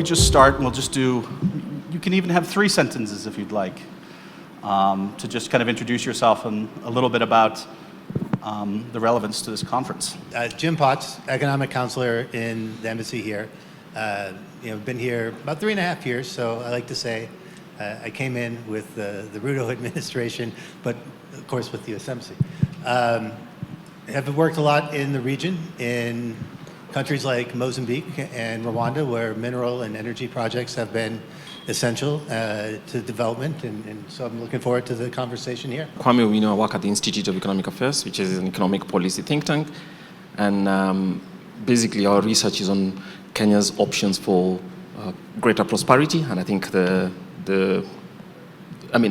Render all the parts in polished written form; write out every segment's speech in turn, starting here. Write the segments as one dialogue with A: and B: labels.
A: we just start, we'll just do, you can even have 3 sentences if you'd like, to just kind of introduce yourself and a little bit about the relevance to this conference.
B: Jim Potts, economic counselor in the embassy here. Been here about 3.5 years, so I like to say I came in with the Ruto administration, but of course with the US embassy. Have worked a lot in the region, in countries like Mozambique and Rwanda, where mineral and energy projects have been essential to development, and so I'm looking forward to the conversation here.
C: Kwame Owino, I work at the Institute of Economic Affairs, which is an economic policy think tank, and basically our research is on Kenya's options for greater prosperity, and I think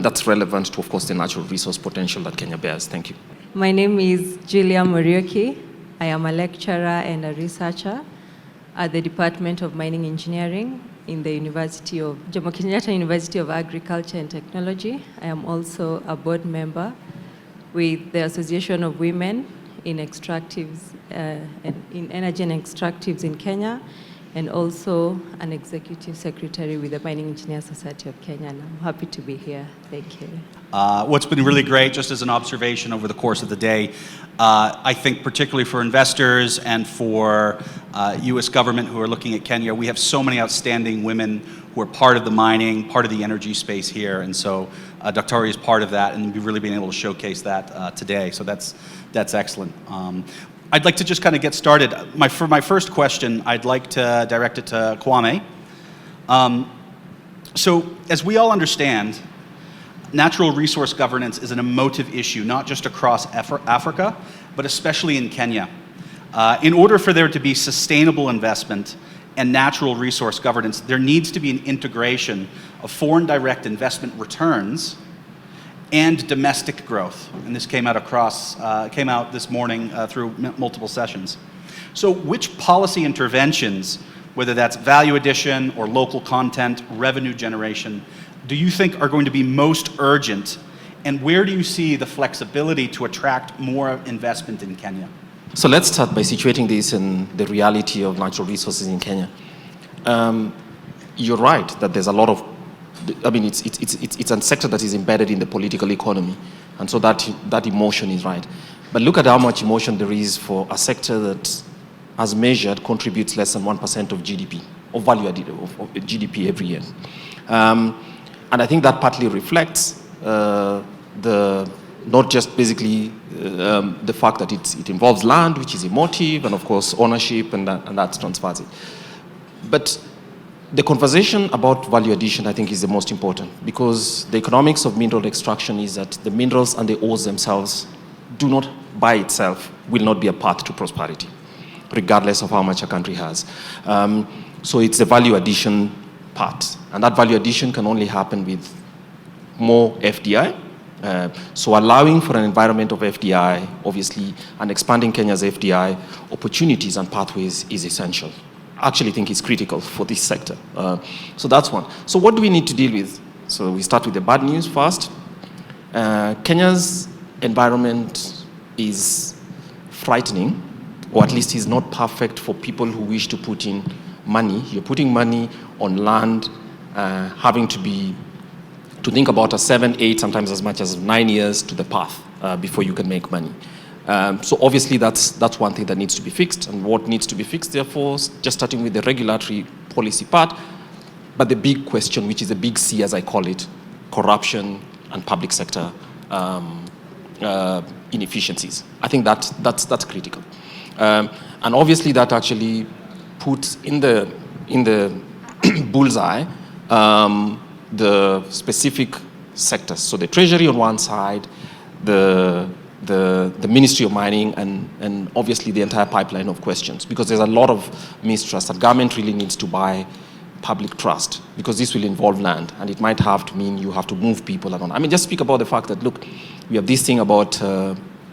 C: that's relevant to, of course, the natural resource potential that Kenya bears. Thank you.
D: My name is Julia Muriuki. I am a lecturer and a researcher at the Department of Mining Engineering in the Jomo Kenyatta University of Agriculture and Technology. I am also a board member with the Association of Women in Extractives, in Energy and Extractives in Kenya, and also an executive secretary with the Mining Engineers Society of Kenya. And I'm happy to be here. Thank you.
A: What's been really great, just as an observation over the course of the day, I think particularly for investors and for US government who are looking at Kenya, we have so many outstanding women who are part of the mining, part of the energy space here, and so Dr. is part of that, and we've really been able to showcase that today, so that's excellent. I'd like to just kind of get started. For my first question, I'd like to direct it to Kwame. So, as we all understand, natural resource governance is an emotive issue, not just across Africa, but especially in Kenya. In order for there to be sustainable investment and natural resource governance, there needs to be an integration of foreign direct investment returns and domestic growth. And this came out this morning through multiple sessions. So which policy interventions, whether that's value addition or local content, revenue generation, do you think are going to be most urgent? And where do you see the flexibility to attract more investment in Kenya?
C: So let's start by situating this in the reality of natural resources in Kenya. You're right that there's a lot of, it's a sector that is embedded in the political economy, and so that emotion is right. But look at how much emotion there is for a sector that, as measured, contributes less than 1% of GDP, or value added of GDP every year. And I think that partly reflects not just basically the fact that it involves land, which is emotive, and of course ownership, and that transfers it. But the conversation about value addition, I think, is the most important, because the economics of mineral extraction is that the minerals and the ores themselves do not, by itself, will not be a path to prosperity, regardless of how much a country has. So it's the value addition part, and that value addition can only happen with more FDI. So allowing for an environment of FDI, obviously, and expanding Kenya's FDI opportunities and pathways is essential. I actually think it's critical for this sector. So that's one. So what do we need to deal with? So we start with the bad news first. Kenya's environment is frightening, or at least is not perfect for people who wish to put in money. You're putting money on land, having to think about a 7, 8, sometimes as much as 9 years to the path before you can make money. So obviously that's one thing that needs to be fixed, and what needs to be fixed, therefore, just starting with the regulatory policy part, but the big question, which is the big C as I call it, corruption and public sector inefficiencies. I think that's critical. And obviously that actually puts in the bullseye the specific sectors. So the Treasury on one side, the Ministry of Mining, and obviously the entire pipeline of questions, because there's a lot of mistrust, and government really needs to buy public trust, because this will involve land, and it might have to mean you have to move people around. I mean, just speak about the fact that, look, we have this thing about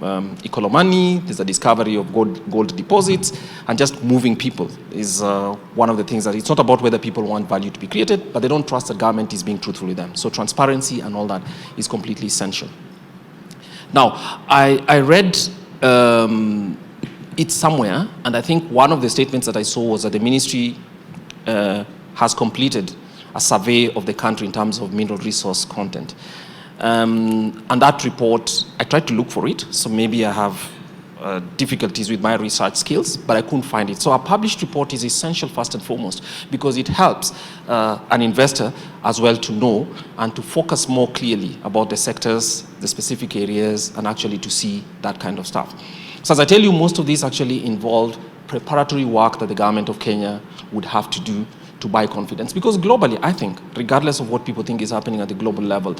C: Ikolomani, there's a discovery of gold deposits, and just moving people is one of the things that it's not about whether people want value to be created, but they don't trust that government is being truthful with them. So transparency and all that is completely essential. Now, I read it somewhere, and I think one of the statements that I saw was that the ministry has completed a survey of the country in terms of mineral resource content. And that report, I tried to look for it, so maybe I have difficulties with my research skills, but I couldn't find it. So a published report is essential first and foremost because it helps an investor as well to know and to focus more clearly about the sectors, the specific areas, and actually to see that kind of stuff. So as I tell you, most of these actually involved preparatory work that the government of Kenya would have to do to buy confidence. Because globally, I think, regardless of what people think is happening at the global level,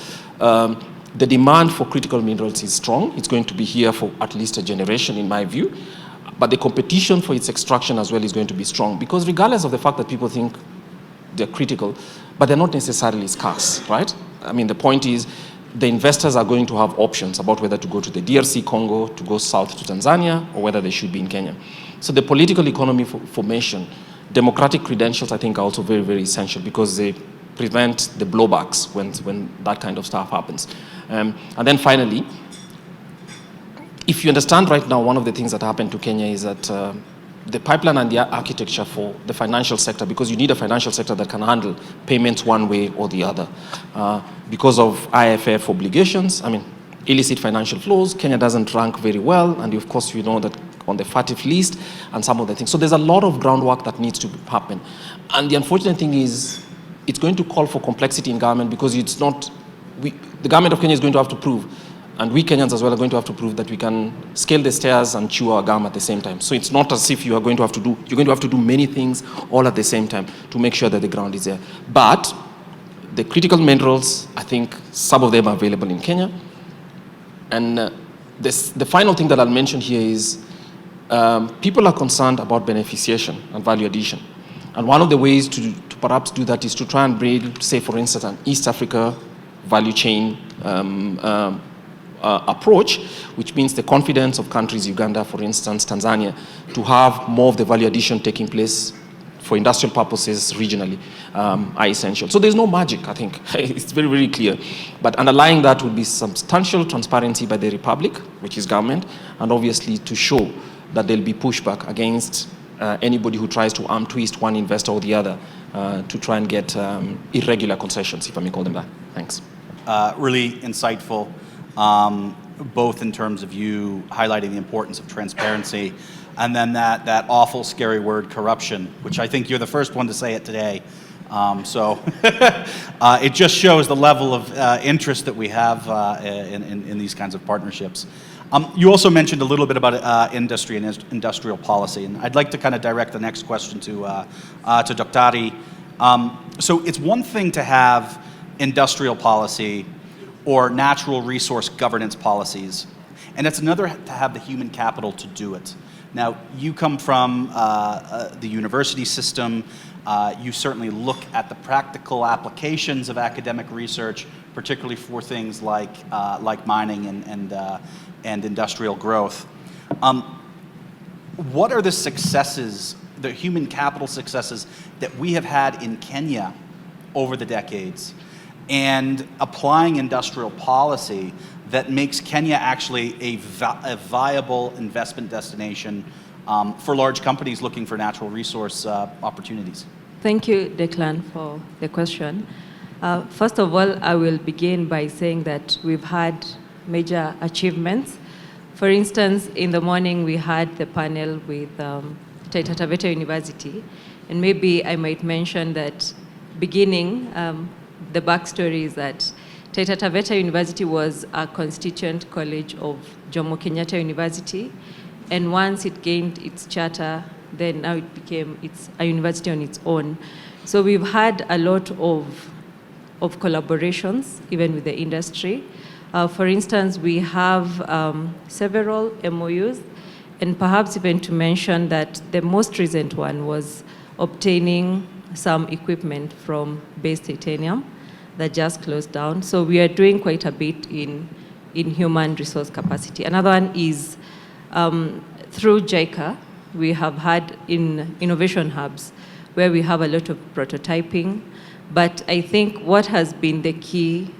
C: the demand for critical minerals is strong. It's going to be here for at least a generation, in my view. But the competition for its extraction as well is going to be strong. Because regardless of the fact that people think they're critical, but they're not necessarily scarce, right? I mean, the point is, the investors are going to have options about whether to go to the DRC Congo, to go south to Tanzania, or whether they should be in Kenya. So the political economy formation, democratic credentials, I think, are also very, very essential because they prevent the blowbacks when that kind of stuff happens. And then finally, if you understand right now, one of the things that happened to Kenya is that the pipeline and the architecture for the financial sector, because you need a financial sector that can handle payments one way or the other. Because of IFF obligations, I mean, illicit financial flows, Kenya doesn't rank very well, and of course you know that on the FATF list and some of the things. So there's a lot of groundwork that needs to happen. And the unfortunate thing is, it's going to call for complexity in government because it's not, the government of Kenya is going to have to prove, and we Kenyans as well are going to have to prove that we can scale the stairs and chew our gum at the same time. So it's not as if you're going to have to do many things all at the same time to make sure that the ground is there. But the critical minerals, I think some of them are available in Kenya. And the final thing that I'll mention here is people are concerned about beneficiation and value addition. And one of the ways to perhaps do that is to try and build, say, for instance, an East Africa value chain approach, which means the confidence of countries, Uganda, for instance, Tanzania, to have more of the value addition taking place for industrial purposes regionally are essential. So there's no magic, I think. It's very, very clear. But underlying that would be substantial transparency by the Republic, which is government, and obviously to show that there'll be pushback against anybody who tries to arm twist one investor or the other to try and get irregular concessions, if I may call them that. Thanks.
A: Really insightful, both in terms of you highlighting the importance of transparency and then that awful, scary word, corruption, which I think you're the first one to say it today. So it just shows the level of interest that we have in these kinds of partnerships. You also mentioned a little bit about industry and industrial policy, and I'd like to kind of direct the next question to Dr. So it's one thing to have industrial policy or natural resource governance policies, and it's another to have the human capital to do it. Now, you come from the university system. You certainly look at the practical applications of academic research, particularly for things like mining and industrial growth. What are the successes, the human capital successes that we have had in Kenya over the decades, and applying industrial policy that makes Kenya actually a viable investment destination for large companies looking for natural resource opportunities?
D: Thank you, Declan, for the question. First of all, I will begin by saying that we've had major achievements. For instance, in the morning we had the panel with Taita Taveta University, and maybe I might mention that beginning, the backstory is that Taita Taveta University was a constituent college of Jomo Kenyatta University, and once it gained its charter, then now it became a university on its own. So we've had a lot of collaborations, even with the industry. For instance, we have several MOUs, and perhaps even to mention that the most recent one was obtaining some equipment from Base Titanium that just closed down. So we are doing quite a bit in human resource capacity. Another one is through JICA, we have had in innovation hubs where we have a lot of prototyping. But I think what has been the key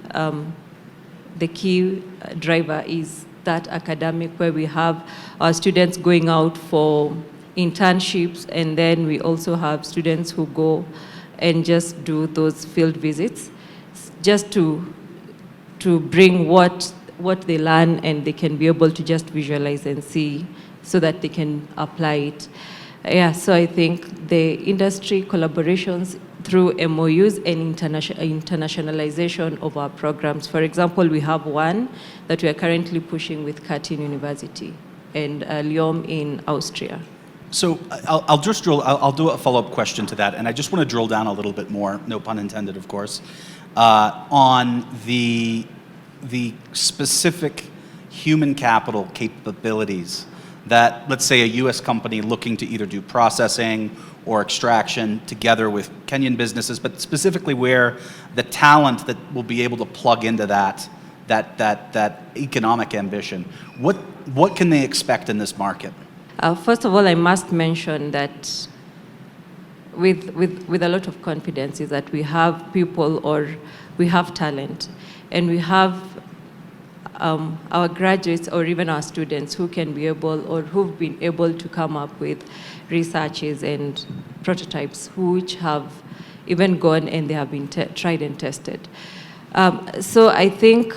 D: driver is that academic, where we have our students going out for internships, and then we also have students who go and just do those field visits, just to bring what they learn, and they can be able to just visualize and see so that they can apply it. Yeah, so I think the industry collaborations through MOUs and internationalization of our programs. For example, we have one that we are currently pushing with Curtin University and Lyon in Austria.
A: So I'll do a follow-up question to that, and I just want to drill down a little bit more, no pun intended, of course, on the specific human capital capabilities that, let's say, a U.S. company looking to either do processing or extraction together with Kenyan businesses, but specifically where the talent that will be able to plug into that economic ambition. What can they expect in this market?
D: First of all, I must mention that with a lot of confidence is that we have people, or we have talent, and we have our graduates or even our students who can be able, or who've been able to come up with researches and prototypes which have even gone and they have been tried and tested. So I think,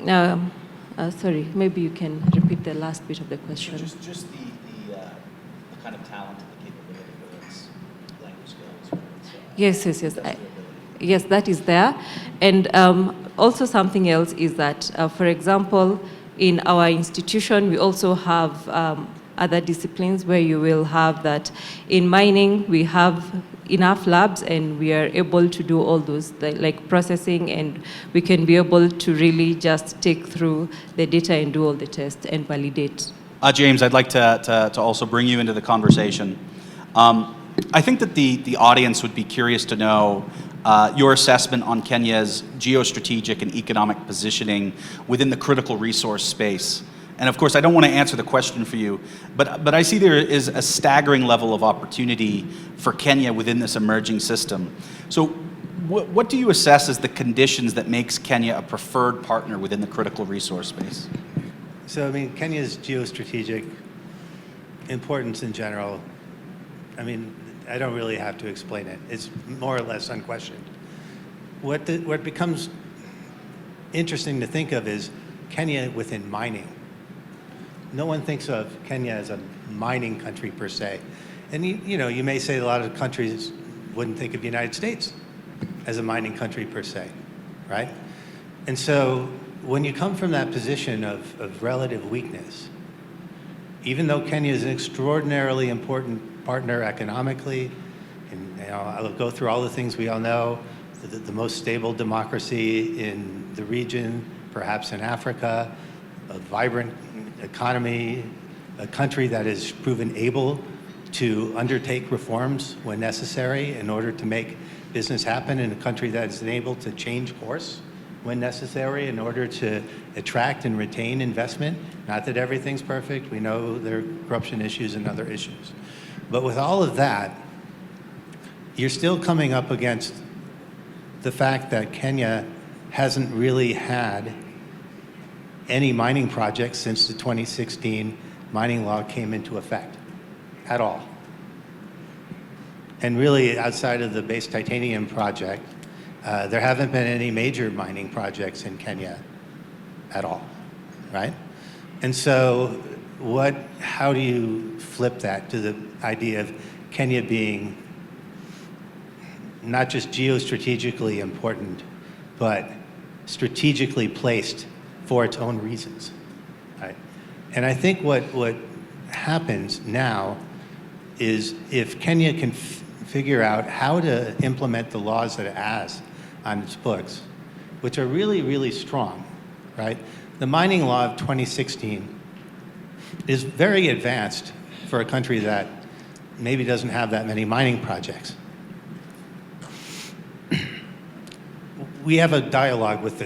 D: sorry, maybe you can repeat the last bit of the question.
A: Just the kind of talent and the capability, whether it's language skills, whether it's
D: Yes, that is there. And also something else is that, for example, in our institution, we also have other disciplines where you will have that. In mining, we have enough labs, and we are able to do all those, like processing, and we can be able to really just take through the data and do all the tests and validate.
A: James, I'd like to also bring you into the conversation. I think that the audience would be curious to know your assessment on Kenya's geostrategic and economic positioning within the critical resource space. And of course, I don't want to answer the question for you, but I see there is a staggering level of opportunity for Kenya within this emerging system. So what do you assess as the conditions that makes Kenya a preferred partner within the critical resource space?
B: So, I mean, Kenya's geostrategic importance in general, I mean, I don't really have to explain it. It's more or less unquestioned. What becomes interesting to think of is Kenya within mining. No one thinks of Kenya as a mining country per se. And you may say a lot of countries wouldn't think of the United States as a mining country per se, right? And so when you come from that position of relative weakness, even though Kenya is an extraordinarily important partner economically, and I'll go through all the things we all know, the most stable democracy in the region, perhaps in Africa, a vibrant economy, a country that is proven able to undertake reforms when necessary in order to make business happen, and a country that is able to change course when necessary in order to attract and retain investment. Not that everything's perfect. We know there are corruption issues and other issues. But with all of that, you're still coming up against the fact that Kenya hasn't really had any mining projects since the 2016 mining law came into effect at all. And really, outside of the base titanium project, there haven't been any major mining projects in Kenya at all, right? And so how do you flip that to the idea of Kenya being not just geostrategically important, but strategically placed for its own reasons, right? And I think what happens now is if Kenya can figure out how to implement the laws that it has on its books, which are really, really strong, right? The mining law of 2016 is very advanced for a country that maybe doesn't have that many mining projects. We have a dialogue with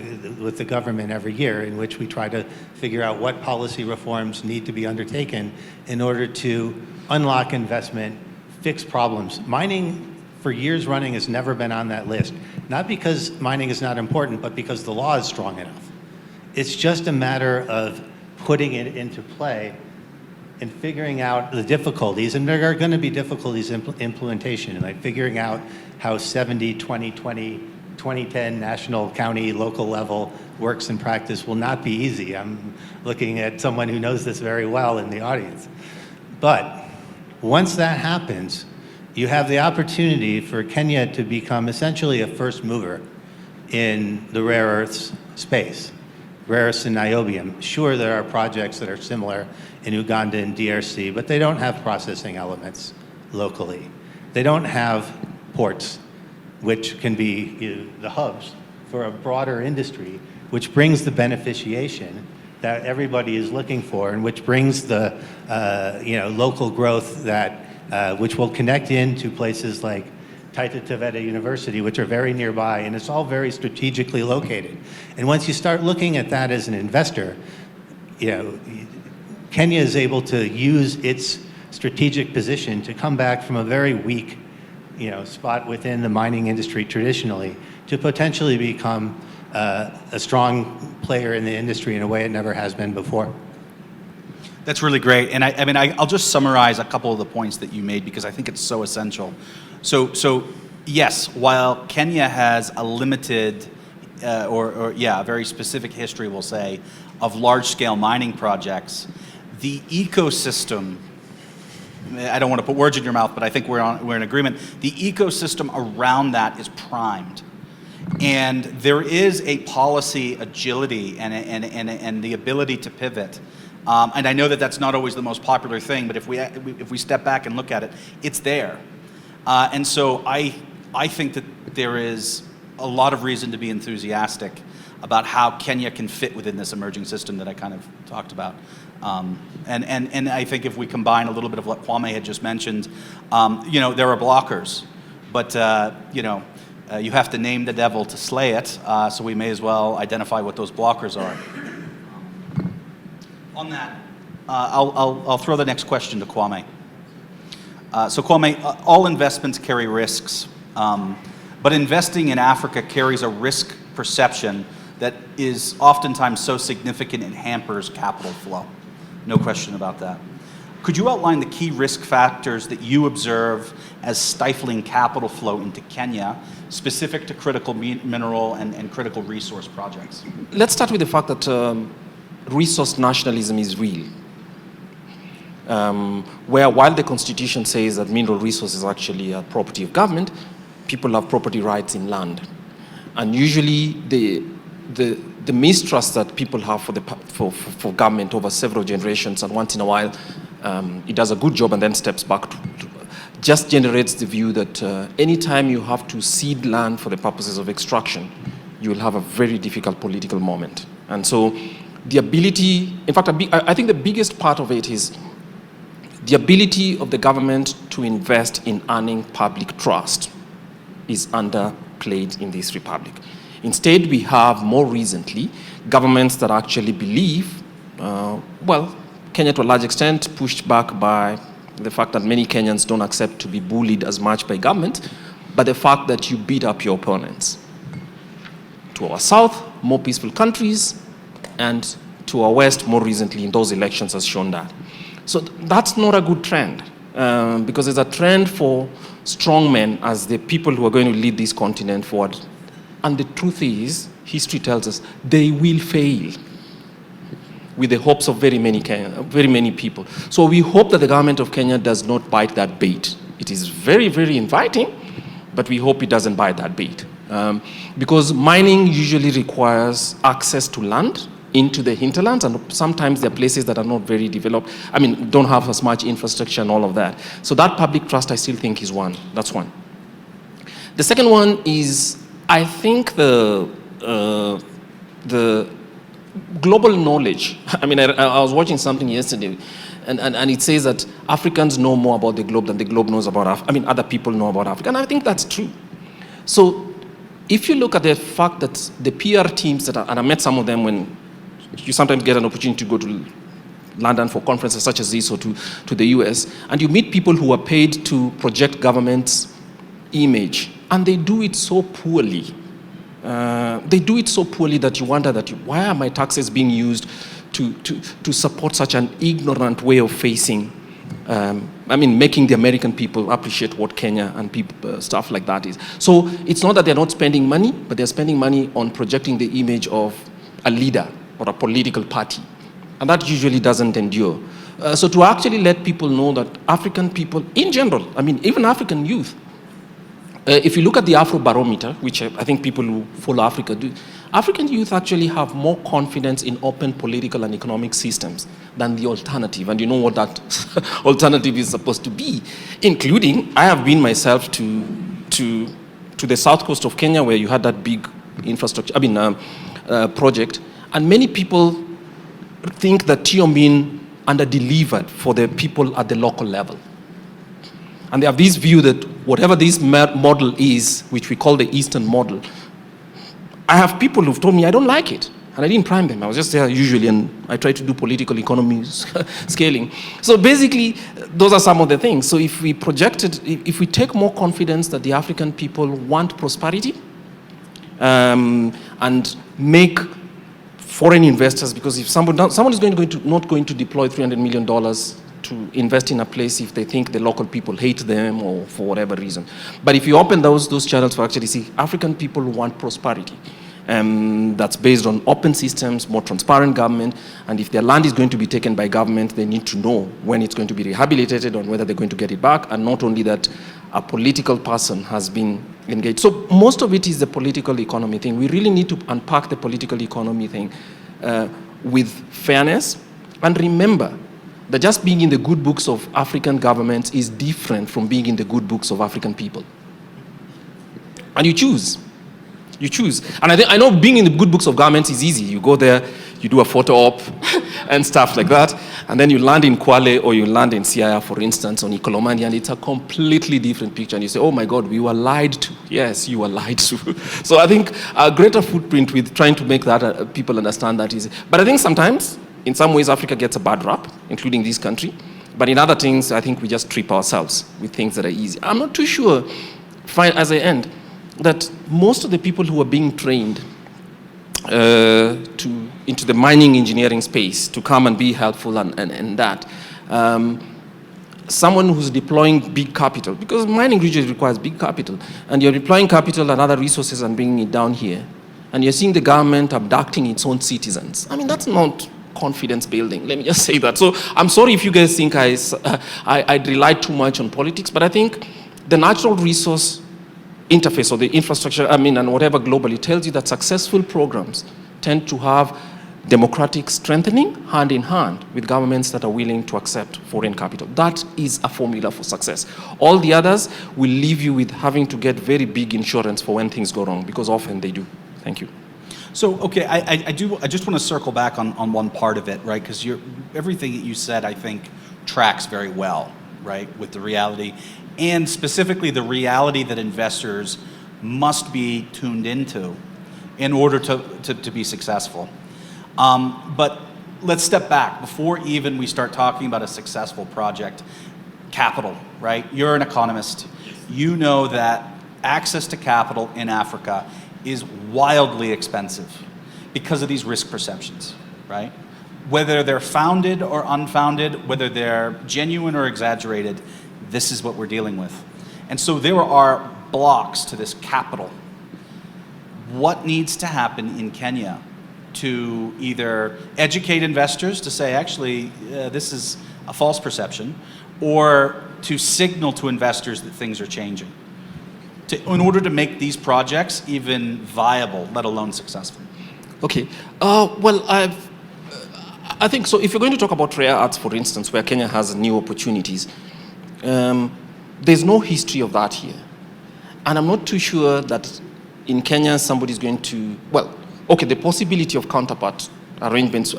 B: the government every year in which we try to figure out what policy reforms need to be undertaken in order to unlock investment, fix problems. Mining for years running has never been on that list, not because mining is not important, but because the law is strong enough. It's just a matter of putting it into play in figuring out the difficulties, and there are going to be difficulties in implementation, like figuring out how 70, 20, 20, 2010 national, county, local level works in practice will not be easy. I'm looking at someone who knows this very well in the audience. But once that happens, you have the opportunity for Kenya to become essentially a first mover in the rare earths space, rare earths and niobium. Sure, there are projects that are similar in Uganda and DRC, but they don't have processing elements locally. They don't have ports, which can be the hubs for a broader industry, which brings the beneficiation that everybody is looking for, and which brings the local growth that which will connect into places like Taita Taveta University, which are very nearby, and it's all very strategically located. And once you start looking at that as an investor, Kenya is able to use its strategic position to come back from a very weak spot within the mining industry traditionally to potentially become a strong player in the industry in a way it never has been before.
A: That's really great. And I'll just summarize a couple of the points that you made because I think it's so essential. So yes, while Kenya has a limited a very specific history, we'll say, of large-scale mining projects, the ecosystem, I don't want to put words in your mouth, but I think we're in agreement. The ecosystem around that is primed. And there is a policy agility and the ability to pivot. And I know that that's not always the most popular thing, but if we step back and look at it, it's there. And so I think that there is a lot of reason to be enthusiastic about how Kenya can fit within this emerging system that I kind of talked about. And I think if we combine a little bit of what Kwame had just mentioned, there are blockers, but you have to name the devil to slay it, so we may as well identify what those blockers are. On that, I'll throw the next question to Kwame. So Kwame, all investments carry risks, but investing in Africa carries a risk perception that is oftentimes so significant it hampers capital flow. No question about that. Could you outline the key risk factors that you observe as stifling capital flow into Kenya, specific to critical mineral and critical resource projects?
C: Let's start with the fact that resource nationalism is real. Where while the Constitution says that mineral resources are actually a property of government, people have property rights in land. And usually the mistrust that people have for government over several generations, and once in a while it does a good job and then steps back just generates the view that anytime you have to cede land for the purposes of extraction, you will have a very difficult political moment. And so the ability, in fact, I think the biggest part of it is the ability of the government to invest in earning public trust is underplayed in this republic. Instead, we have more recently governments that actually believe, Kenya to a large extent pushed back by the fact that many Kenyans don't accept to be bullied as much by government, but the fact that you beat up your opponents. To our south, more peaceful countries, and to our west, more recently in those elections has shown that. So that's not a good trend, because there's a trend for strong men as the people who are going to lead this continent forward. And the truth is, history tells us, they will fail with the hopes of very many people. So we hope that the government of Kenya does not bite that bait. It is very, very inviting, but we hope it doesn't bite that bait. Because mining usually requires access to land into the hinterlands, and sometimes there are places that are not very developed, don't have as much infrastructure and all of that. So that public trust I still think is one. That's one. The second one is, I think the global knowledge. I was watching something yesterday, and it says that Africans know more about the globe than the globe knows about Africa. Other people know about Africa, and I think that's true. So if you look at the fact that the PR teams and I met some of them when you sometimes get an opportunity to go to London for conferences such as this or to the US, and you meet people who are paid to project government's image, and they do it so poorly. They do it so poorly that you wonder why are my taxes being used to support such an ignorant way of facing, making the American people appreciate what Kenya and people, stuff like that is. So it's not that they're not spending money, but they're spending money on projecting the image of a leader or a political party. And that usually doesn't endure. So to actually let people know that African people in general, even African youth, if you look at the Afrobarometer, which I think people who follow Africa do, African youth actually have more confidence in open political and economic systems than the alternative. And you know what that alternative is supposed to be, including, I have been myself to the south coast of Kenya where you had that big infrastructure, project, and many people think that Tiomin under-delivered for the people at the local level. And they have this view that whatever this model is, which we call the Eastern model, I have people who've told me I don't like it. And I didn't prime them. I was just there usually, and I try to do political economy scaling. So basically, those are some of the things. So if we if we take more confidence that the African people want prosperity, and make foreign investors, because if someone is not going to deploy $300 million to invest in a place if they think the local people hate them or for whatever reason. But if you open those channels for actually see African people want prosperity, that's based on open systems, more transparent government, and if their land is going to be taken by government, they need to know when it's going to be rehabilitated or whether they're going to get it back, and not only that a political person has been engaged. So most of it is the political economy thing. We really need to unpack the political economy thing with fairness, and remember that just being in the good books of African governments is different from being in the good books of African people. And you choose. You choose. And I know being in the good books of governments is easy. You go there, you do a photo op and stuff like that, and then you land in Kwale or you land in Siaya, for instance, on Ikolomani, and it's a completely different picture. And you say, oh my God, we were lied to. Yes, you were lied to. So I think a greater footprint with trying to make that people understand that is. But I think sometimes, in some ways, Africa gets a bad rap, including this country. But in other things, I think we just trip ourselves with things that are easy. I'm not too sure, as I end, that most of the people who are being trained into the mining engineering space to come and be helpful and that, someone who's deploying big capital, because mining usually requires big capital, and you're deploying capital and other resources and bringing it down here, and you're seeing the government abducting its own citizens. That's not confidence building. Let me just say that. So I'm sorry if you guys think I rely too much on politics, but I think the natural resource interface or the infrastructure, and whatever globally tells you that successful programs tend to have democratic strengthening hand in hand with governments that are willing to accept foreign capital. That is a formula for success. All the others will leave you with having to get very big insurance for when things go wrong, because often they do. Thank you.
A: So, okay, I just want to circle back on one part of it, right? Because everything that you said, I think, tracks very well, right, with the reality, and specifically the reality that investors must be tuned into in order to be successful. But let's step back. Before even we start talking about a successful project, capital, right? You're an economist. You know that access to capital in Africa is wildly expensive because of these risk perceptions, right? Whether they're founded or unfounded, whether they're genuine or exaggerated, this is what we're dealing with. And so there are blocks to this capital. What needs to happen in Kenya to either educate investors to say, actually, this is a false perception, or to signal to investors that things are changing, in order to make these projects even viable, let alone successful?
C: Okay. I think so. If you're going to talk about rare arts, for instance, where Kenya has new opportunities, there's no history of that here. And I'm not too sure that in Kenya somebody's going to, the possibility of counterpart arrangements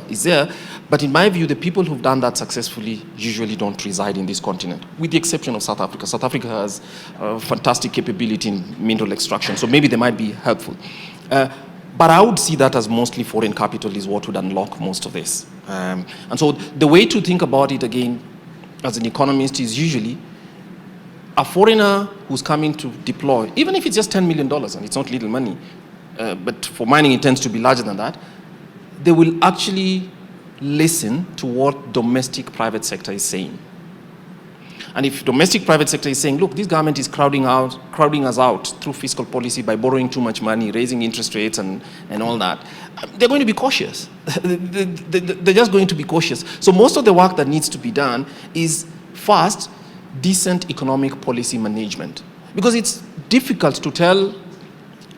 C: is there, but in my view, the people who've done that successfully usually don't reside in this continent, with the exception of South Africa. South Africa has fantastic capability in mineral extraction, so maybe they might be helpful. But I would see that as mostly foreign capital is what would unlock most of this. And so the way to think about it again, as an economist, is usually a foreigner who's coming to deploy, even if it's just $10 million, and it's not little money, but for mining it tends to be larger than that, they will actually listen to what domestic private sector is saying. And if domestic private sector is saying, look, this government is crowding us out through fiscal policy by borrowing too much money, raising interest rates and all that, they're going to be cautious. They're just going to be cautious. So most of the work that needs to be done is first, decent economic policy management. Because it's difficult to tell,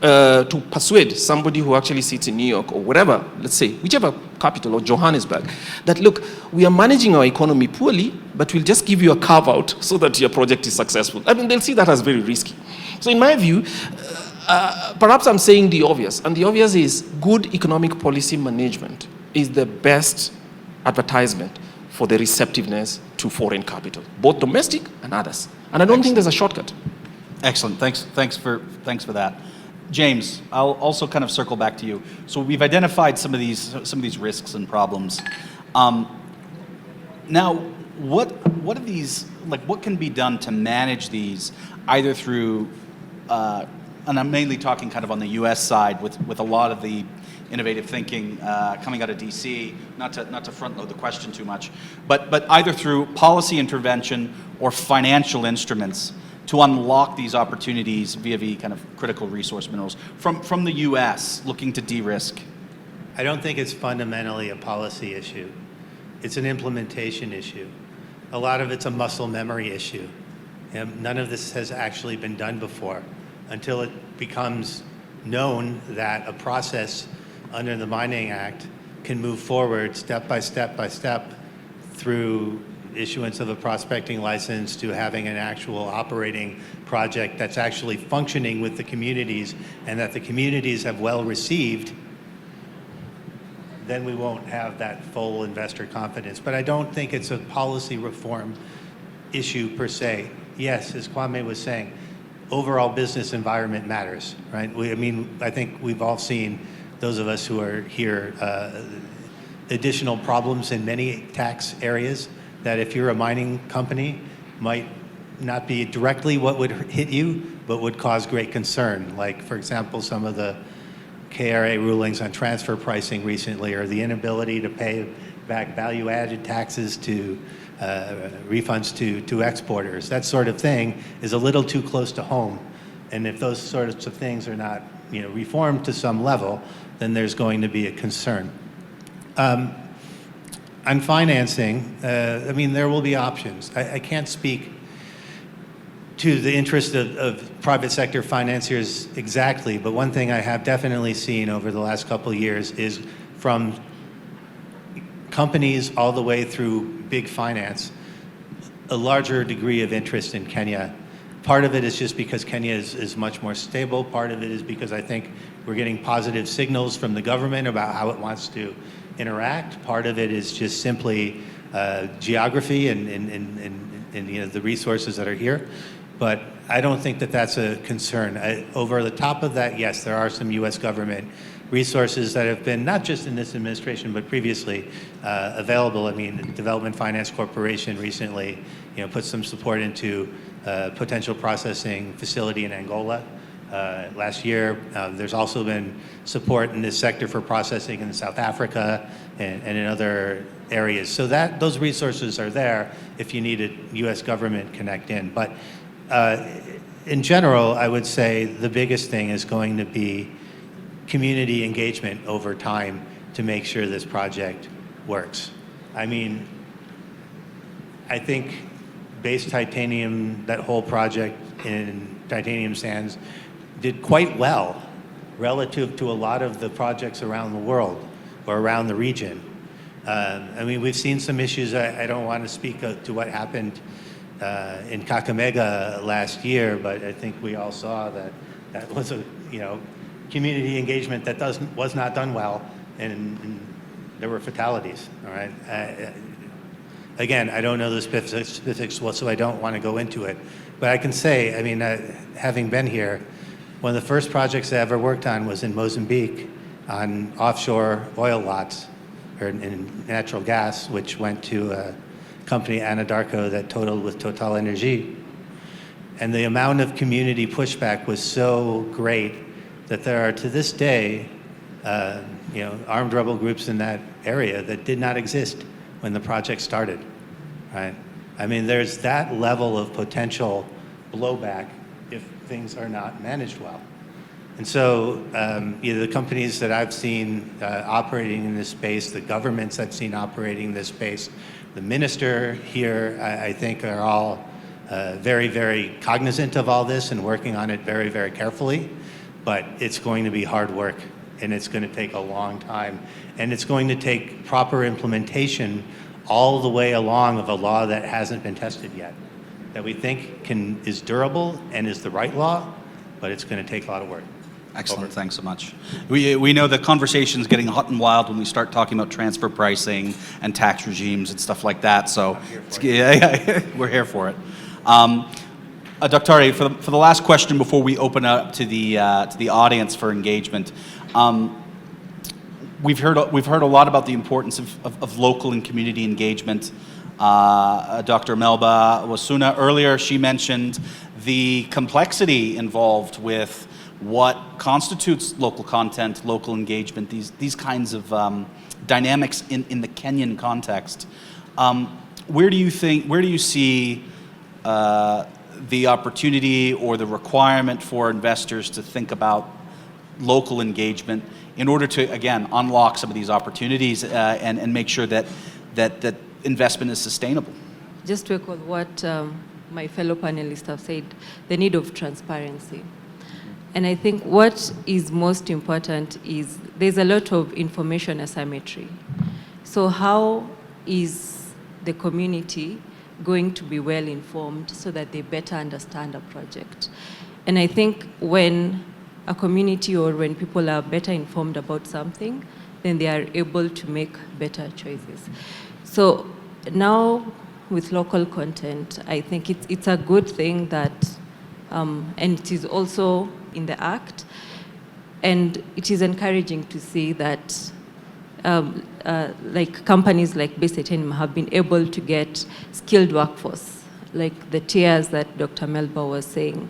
C: to persuade somebody who actually sits in New York or wherever, let's say, whichever capital, or Johannesburg, that look, we are managing our economy poorly, but we'll just give you a carve out so that your project is successful. I mean, they'll see that as very risky. So in my view, perhaps I'm saying the obvious, and the obvious is good economic policy management is the best advertisement for the receptiveness to foreign capital, both domestic and others. And I don't think there's a shortcut.
A: Excellent. Thanks for that. James, I'll also kind of circle back to you. So we've identified some of these risks and problems. Now, what are these, like, what can be done to manage these, either through, and I'm mainly talking kind of on the U.S. side with a lot of the innovative thinking coming out of D.C. Not to front load the question too much, but either through policy intervention or financial instruments to unlock these opportunities via kind of critical resource minerals from the U.S. looking to de-risk?
B: I don't think it's fundamentally a policy issue. It's an implementation issue. A lot of it's a muscle memory issue. None of this has actually been done before until it becomes known that a process under the Mining Act can move forward step by step by step through issuance of a prospecting license to having an actual operating project that's actually functioning with the communities and that the communities have well received, then we won't have that full investor confidence. But I don't think it's a policy reform issue per se. Yes, as Kwame was saying, overall business environment matters, right? I think we've all seen, those of us who are here, additional problems in many tax areas that if you're a mining company might not be directly what would hit you, but would cause great concern. Like, for example, some of the KRA rulings on transfer pricing recently, or the inability to pay back value-added taxes to refunds to exporters. That sort of thing is a little too close to home. And if those sorts of things are not, reformed to some level, then there's going to be a concern. On financing, there will be options. I can't speak to the interest of private sector financiers exactly, but one thing I have definitely seen over the last couple of years is from companies all the way through big finance, a larger degree of interest in Kenya. Part of it is just because Kenya is much more stable. Part of it is because I think we're getting positive signals from the government about how it wants to interact. Part of it is just simply geography and the resources that are here. But I don't think that that's a concern. Over the top of that, yes, there are some U.S. government resources that have been, not just in this administration, but previously available. The Development Finance Corporation recently put some support into potential processing facility in Angola. Last year, there's also been support in this sector for processing in South Africa and in other areas. So those resources are there if you need a U.S. government connect in. But in general, I would say the biggest thing is going to be community engagement over time to make sure this project works. I think base titanium, that whole project in titanium sands, did quite well relative to a lot of the projects around the world or around the region. We've seen some issues. I don't want to speak to what happened in Kakamega last year, but I think we all saw that was a community engagement that was not done well, and there were fatalities. All right. Again, I don't know the specifics, so I don't want to go into it. But I can say, having been here, one of the first projects I ever worked on was in Mozambique on offshore oil lots, or in natural gas, which went to a company, Anadarko, that totaled with Total Energy. And the amount of community pushback was so great that there are, to this day, armed rebel groups in that area that did not exist when the project started, right? I mean, there's that level of potential blowback if things are not managed well. And so the companies that I've seen operating in this space, the governments I've seen operating in this space, the minister here, I think are all very, very cognizant of all this and working on it very, very carefully. But it's going to be hard work, and it's going to take a long time. And it's going to take proper implementation all the way along of a law that hasn't been tested yet, that we think is durable and is the right law, but it's going to take a lot of work.
A: Excellent,
B: Over.
A: thanks so much. We know the conversation's getting hot and wild when we start talking about transfer pricing and tax regimes and stuff like that, so we're here for it. Dr. Ari, for the last question before we open up to the audience for engagement, we've heard a lot about the importance of local and community engagement. Dr. Melba Wasuna earlier, she mentioned the complexity involved with what constitutes local content, local engagement, these kinds of dynamics in the Kenyan context. Where do you see the opportunity or the requirement for investors to think about local engagement in order to, again, unlock some of these opportunities and make sure that investment is sustainable?
D: Just to echo what my fellow panelists have said, the need of transparency. And I think what is most important is there's a lot of information asymmetry. So how is the community going to be well informed so that they better understand a project? And I think when a community or when people are better informed about something, then they are able to make better choices. So now with local content, I think it's a good thing that, and it is also in the Act, and it is encouraging to see that like companies like Base Titanium have been able to get skilled workforce, like the tiers that Dr. Melba was saying.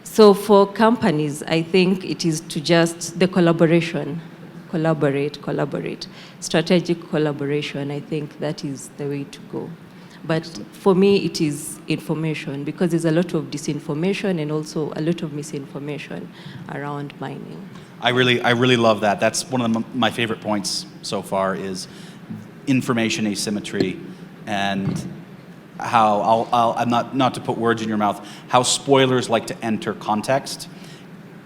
D: So for companies, I think it is to just the collaboration, collaborate, strategic collaboration. I think that is the way to go. But for me, it is information, because there's a lot of disinformation and also a lot of misinformation around mining.
A: I really love that. That's one of my favorite points so far is information asymmetry and how I'm not to put words in your mouth, how spoilers like to enter context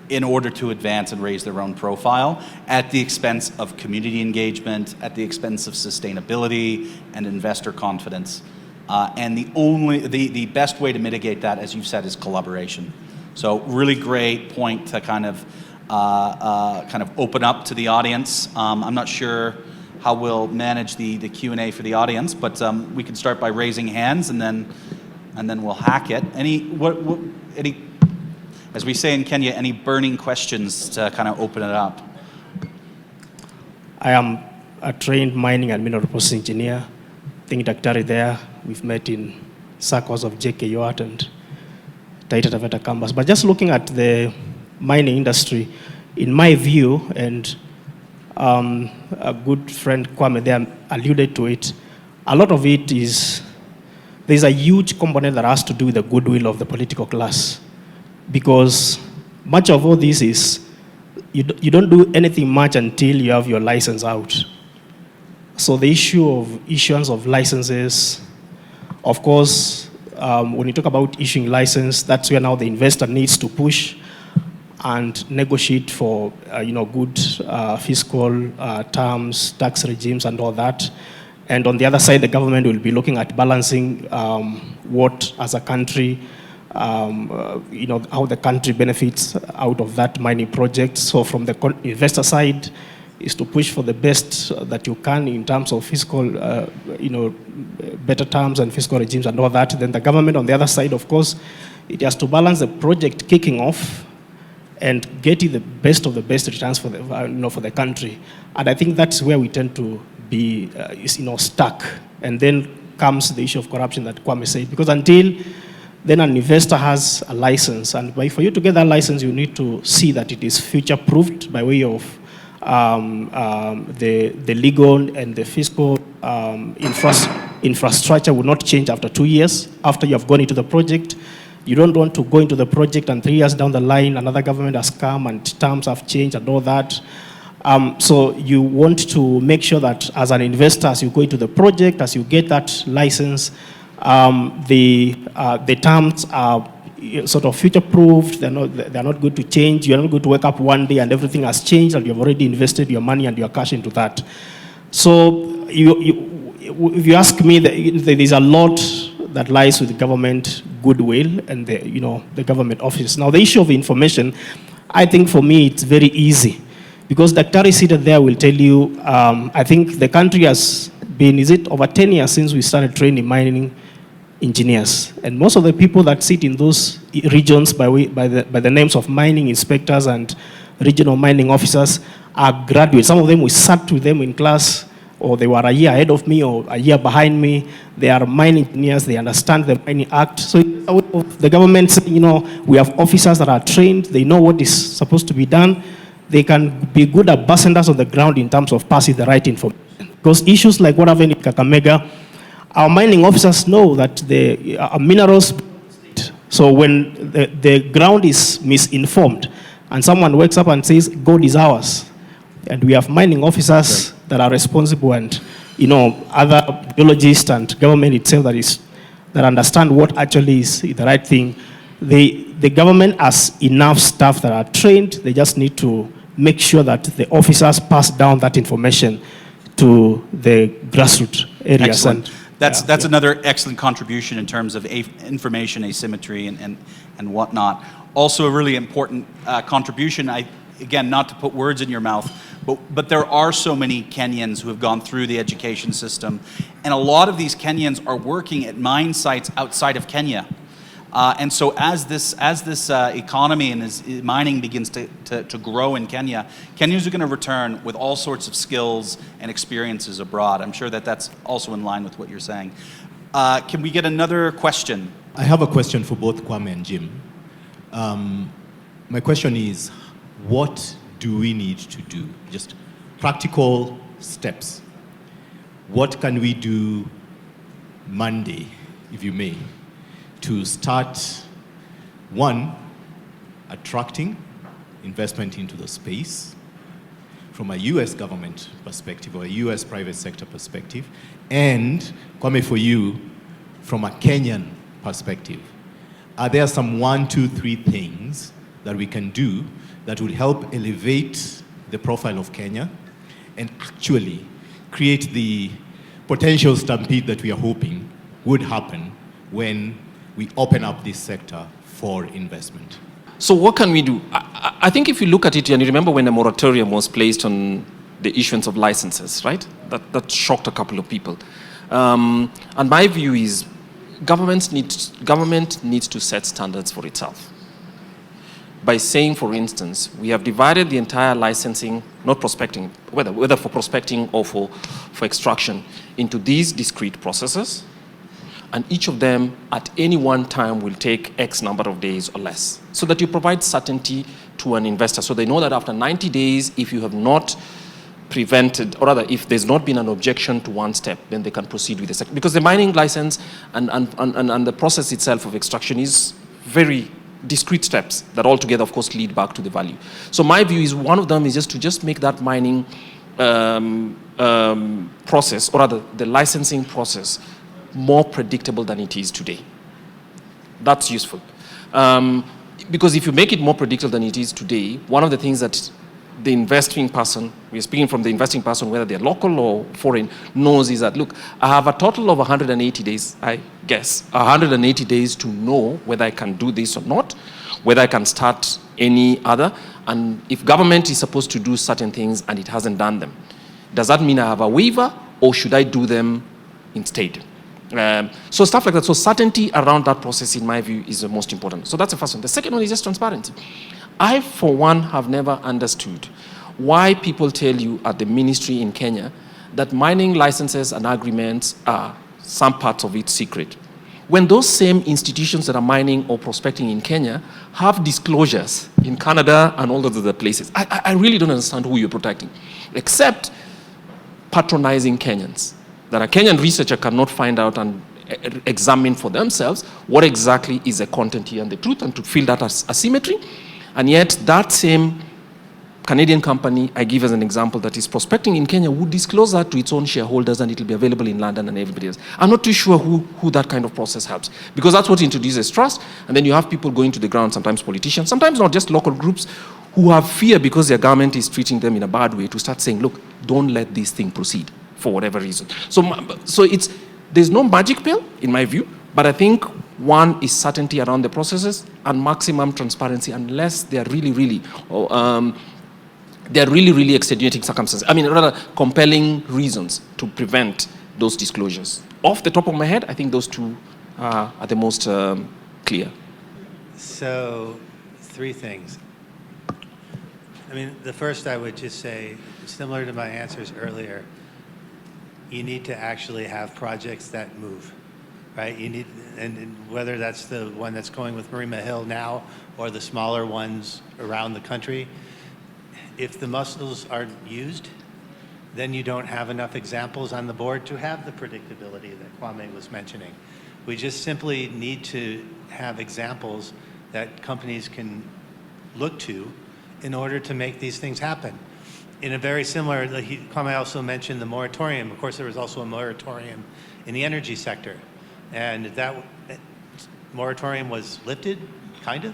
A: in order to advance and raise their own profile at the expense of community engagement, at the expense of sustainability and investor confidence. And the best way to mitigate that, as you've said, is collaboration. So really great point to kind of open up to the audience. I'm not sure how we'll manage the Q&A for the audience, but we can start by raising hands and then we'll hack it. Any, as we say in Kenya, any burning questions to kind of open it up?
E: I am a trained mining and mineral processing engineer. I think Dr. Ari there, we've met in circles of JKUAT and Taita Taveta campus. But just looking at the mining industry, in my view, and a good friend Kwame there alluded to it, a lot of it is, there's a huge component that has to do with the goodwill of the political class. Because much of all this is, you don't do anything much until you have your license out. So the issue of issuance of licenses, of course, when you talk about issuing license, that's where now the investor needs to push and negotiate for good fiscal terms, tax regimes, and all that. And on the other side, the government will be looking at balancing what, as a country, how the country benefits out of that mining project. So from the investor side, is to push for the best that you can in terms of fiscal, better terms and fiscal regimes and all that. Then the government on the other side, of course, it has to balance the project kicking off and getting the best of the best returns for the country. And I think that's where we tend to be stuck. And then comes the issue of corruption that Kwame said, because until then an investor has a license, and for you to get that license, you need to see that it is future-proofed by way of the legal and the fiscal infrastructure will not change after 2 years, after you have gone into the project. You don't want to go into the project and 3 years down the line, another government has come and terms have changed and all that. So you want to make sure that as an investor, as you go into the project, as you get that license, the terms are sort of future-proofed. They're not going to change. You're not going to wake up one day and everything has changed and you've already invested your money and your cash into that. So if you ask me, there's a lot that lies with government goodwill and the government office. Now, the issue of information, I think for me it's very easy because Daktari seated there will tell you, I think the country has been, is it over 10 years since we started training mining engineers, and most of the people that sit in those regions by the names of mining inspectors and regional mining officers are graduates. Some of them, we sat with them in class, or they were a year ahead of me or a year behind me. They are mining engineers, they understand the Mining Act. So the government saying, we have officers that are trained, they know what is supposed to be done. They can be good ambassadors on the ground in terms of passing the right information. Because issues like what happened in Kakamega, our mining officers know that the minerals, so when the ground is misinformed and someone wakes up and says, gold is ours, and we have mining officers that are responsible and, other geologists and government itself that understand what actually is the right thing. The government has enough staff that are trained. They just need to make sure that the officers pass down that information to the grassroots areas.
A: Excellent. That's another excellent contribution in terms of information asymmetry and whatnot. Also a really important contribution, again, not to put words in your mouth, but there are so many Kenyans who have gone through the education system, and a lot of these Kenyans are working at mine sites outside of Kenya. And so as this economy and as mining begins to grow in Kenya, Kenyans are going to return with all sorts of skills and experiences abroad. I'm sure that that's also in line with what you're saying. Can we get another question?
F: I have a question for both Kwame and Jim. My question is, what do we need to do? Just practical steps. What can we do Monday, if you may, to start, one, attracting investment into the space from a US government perspective or a US private sector perspective, and, Kwame, for you, from a Kenyan perspective? Are there some 1, 2, 3 things that we can do that would help elevate the profile of Kenya and actually create the potential stampede that we are hoping would happen when we open up this sector for investment?
C: So what can we do? I think if you look at it, and you remember when a moratorium was placed on the issuance of licenses, right? That shocked a couple of people. And my view is government needs to set standards for itself. By saying, for instance, we have divided the entire licensing, not prospecting, whether for prospecting or for extraction, into these discrete processes, and each of them at any one time will take X number of days or less, so that you provide certainty to an investor, so they know that after 90 days, if you have not prevented, or rather, if there's not been an objection to one step, then they can proceed with the second. Because the mining license and the process itself of extraction is very discrete steps that altogether, of course, lead back to the value. So my view is one of them is just make that mining process, or rather, the licensing process, more predictable than it is today. That's useful. Because if you make it more predictable than it is today, one of the things that the investing person, we're speaking from the investing person, whether they're local or foreign, knows is that, look, I have a total of 180 days, I guess, 180 days to know whether I can do this or not, whether I can start any other, and if government is supposed to do certain things and it hasn't done them, does that mean I have a waiver, or should I do them instead? So stuff like that. So certainty around that process, in my view, is the most important. So that's the first one. The second one is just transparency. I, for one, have never understood why people tell you at the ministry in Kenya that mining licenses and agreements are some parts of it secret, when those same institutions that are mining or prospecting in Kenya have disclosures in Canada and all those other places? I really don't understand who you're protecting, except patronizing Kenyans. That a Kenyan researcher cannot find out and examine for themselves what exactly is the content here and the truth, and to feel that as asymmetry. And yet that same Canadian company, I give as an example, that is prospecting in Kenya, would disclose that to its own shareholders, and it will be available in London and everybody else. I'm not too sure who that kind of process helps, because that's what introduces trust. And then you have people going to the ground, sometimes politicians, sometimes not, just local groups who have fear because their government is treating them in a bad way, to start saying, look, don't let this thing proceed for whatever reason. So there's no magic pill in my view, but I think one is certainty around the processes and maximum transparency, unless they are really extenuating circumstances. I mean, rather compelling reasons to prevent those disclosures. Off the top of my head, I think those two are the most clear.
B: So, 3 things. I mean, the first I would just say, similar to my answers earlier, you need to actually have projects that move, right? You need, and whether that's the one that's going with Marima Hill now or the smaller ones around the country, if the muscles aren't used, then you don't have enough examples on the board to have the predictability that Kwame was mentioning. We just simply need to have examples that companies can look to in order to make these things happen. In a very similar, Kwame also mentioned the moratorium. Of course, there was also a moratorium in the energy sector. And that moratorium was lifted, kind of,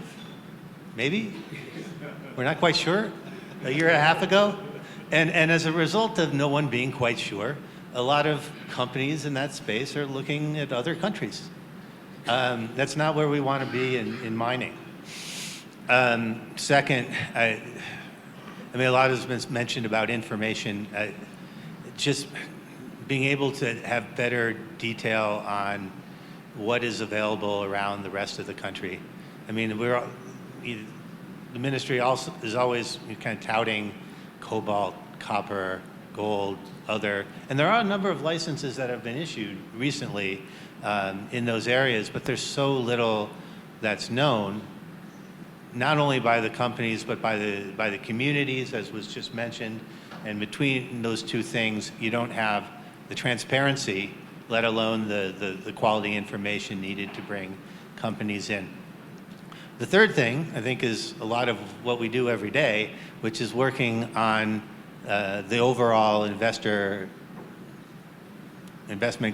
B: maybe? We're not quite sure, a year and a half ago. And as a result of no one being quite sure, a lot of companies in that space are looking at other countries. That's not where we want to be in mining. Second, I mean, a lot has been mentioned about information. Just being able to have better detail on what is available around the rest of the country. I mean, the ministry also is always kind of touting cobalt, copper, gold, other, and there are a number of licenses that have been issued recently in those areas, but there's so little that's known, not only by the companies, but by the communities, as was just mentioned. And between those two things, you don't have the transparency, let alone the quality information needed to bring companies in. The third thing, I think, is a lot of what we do every day, which is working on the overall investment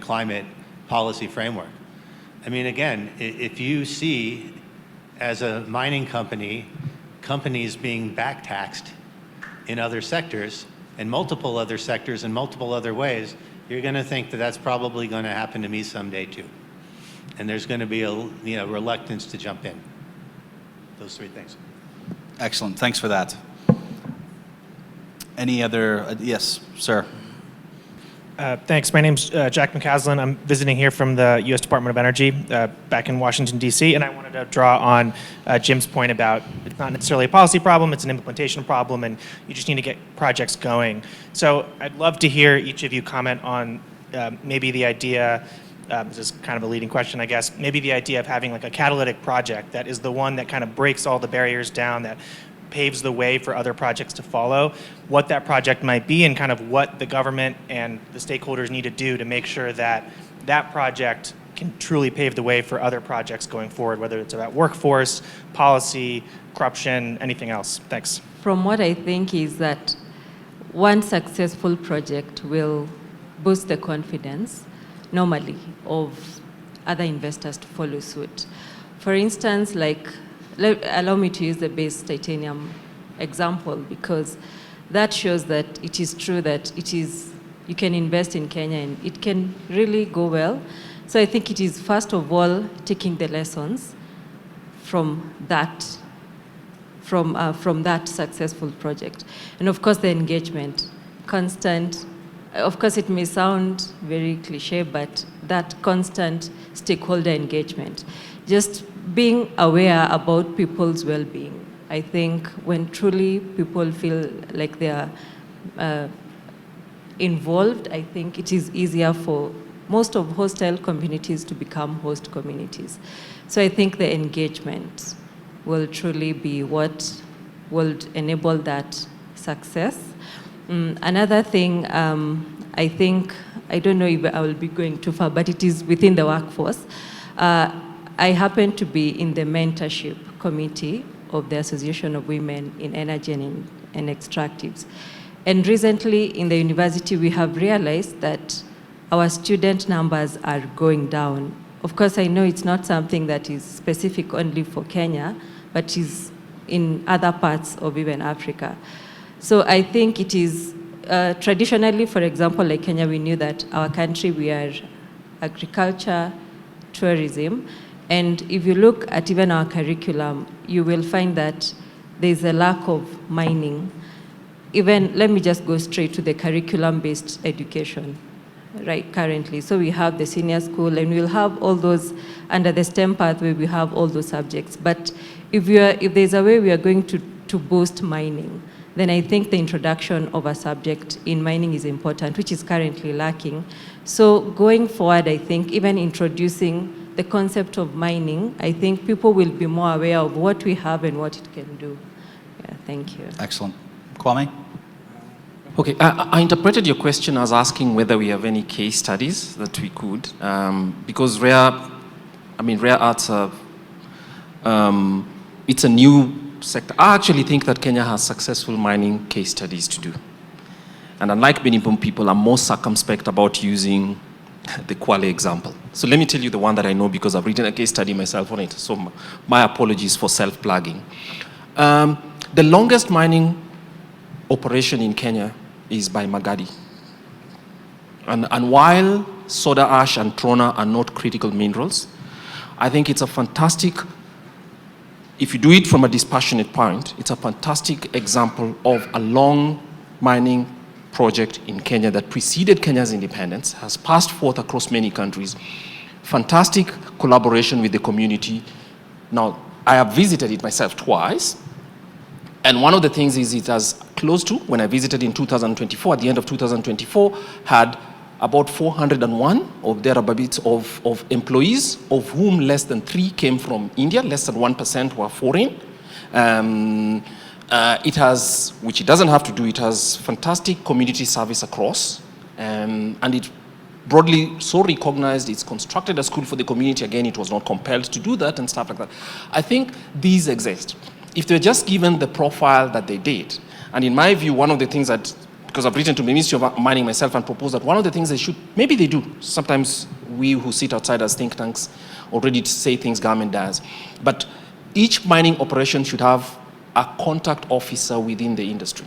B: climate policy framework. I mean, again, if you see, as a mining company, companies being back taxed in other sectors, and multiple other sectors in multiple other ways, you're going to think that that's probably going to happen to me someday too. And there's going to be a reluctance to jump in. Those 3 things.
A: Excellent. Thanks for that. Any other? Yes, sir.
G: Thanks. My name's Jack McCaslin. I'm visiting here from the U.S. Department of Energy back in Washington, D.C., and I wanted to draw on Jim's point about it's not necessarily a policy problem, it's an implementation problem, and you just need to get projects going. So I'd love to hear each of you comment on maybe the idea, this is kind of a leading question, I guess, maybe the idea of having like a catalytic project that is the one that kind of breaks all the barriers down, that paves the way for other projects to follow, what that project might be, and kind of what the government and the stakeholders need to do to make sure that that project can truly pave the way for other projects going forward, whether it's about workforce, policy, corruption, anything else. Thanks.
D: From what I think is that one successful project will boost the confidence, normally, of other investors to follow suit. For instance, allow me to use the base titanium example, because that shows that it is true that you can invest in Kenya and it can really go well. So I think it is, first of all, taking the lessons from that successful project. And of course, the engagement, constant. Of course, it may sound very cliche, but that constant stakeholder engagement, just being aware about people's well-being. I think when truly people feel like they are involved, I think it is easier for most of hostile communities to become host communities. So I think the engagement will truly be what will enable that success. Another thing, I think, I don't know if I will be going too far, but it is within the workforce. I happen to be in the mentorship committee of the Association of Women in Energy and Extractives. And recently in the university, we have realized that our student numbers are going down. Of course, I know it's not something that is specific only for Kenya, but is in other parts of even Africa. So I think it is, traditionally, for example, like Kenya, we knew that our country, we are agriculture, tourism, and if you look at even our curriculum, you will find that there's a lack of mining. Even, let me just go straight to the curriculum-based education, right, currently. So we have the senior school, and we'll have all those, under the STEM pathway, we have all those subjects. But if there's a way we are going to boost mining, then I think the introduction of a subject in mining is important, which is currently lacking. So going forward, I think even introducing the concept of mining, I think people will be more aware of what we have and what it can do. Yeah, thank you.
A: Excellent. Kwame?
C: Okay, I interpreted your question as asking whether we have any case studies that we could, because rare arts are, it's a new sector. I actually think that Kenya has successful mining case studies to do. And unlike many people, I'm more circumspect about using the Kwale example. So let me tell you the one that I know because I've written a case study myself on it. So my apologies for self-plugging. The longest mining operation in Kenya is by Magadi. And while soda ash and trona are not critical minerals, I think it's a fantastic, if you do it from a dispassionate point, it's a fantastic example of a long mining project in Kenya that preceded Kenya's independence, has passed forth across many countries. Fantastic collaboration with the community. Now, I have visited it myself twice, and one of the things is it has close to, when I visited in 2024, at the end of 2024, had about 401 of thereabouts of employees, of whom less than 3 came from India, less than 1% were foreign. It has, which it doesn't have to do, it has fantastic community service across, and it broadly so recognized, it's constructed a school for the community. Again, it was not compelled to do that and stuff like that. I think these exist. If they're just given the profile that they did, and in my view, one of the things that, because I've written to the Ministry of Mining myself and proposed that one of the things they should, maybe they do, sometimes we who sit outside as think tanks already say things government does, but each mining operation should have a contact officer within the industry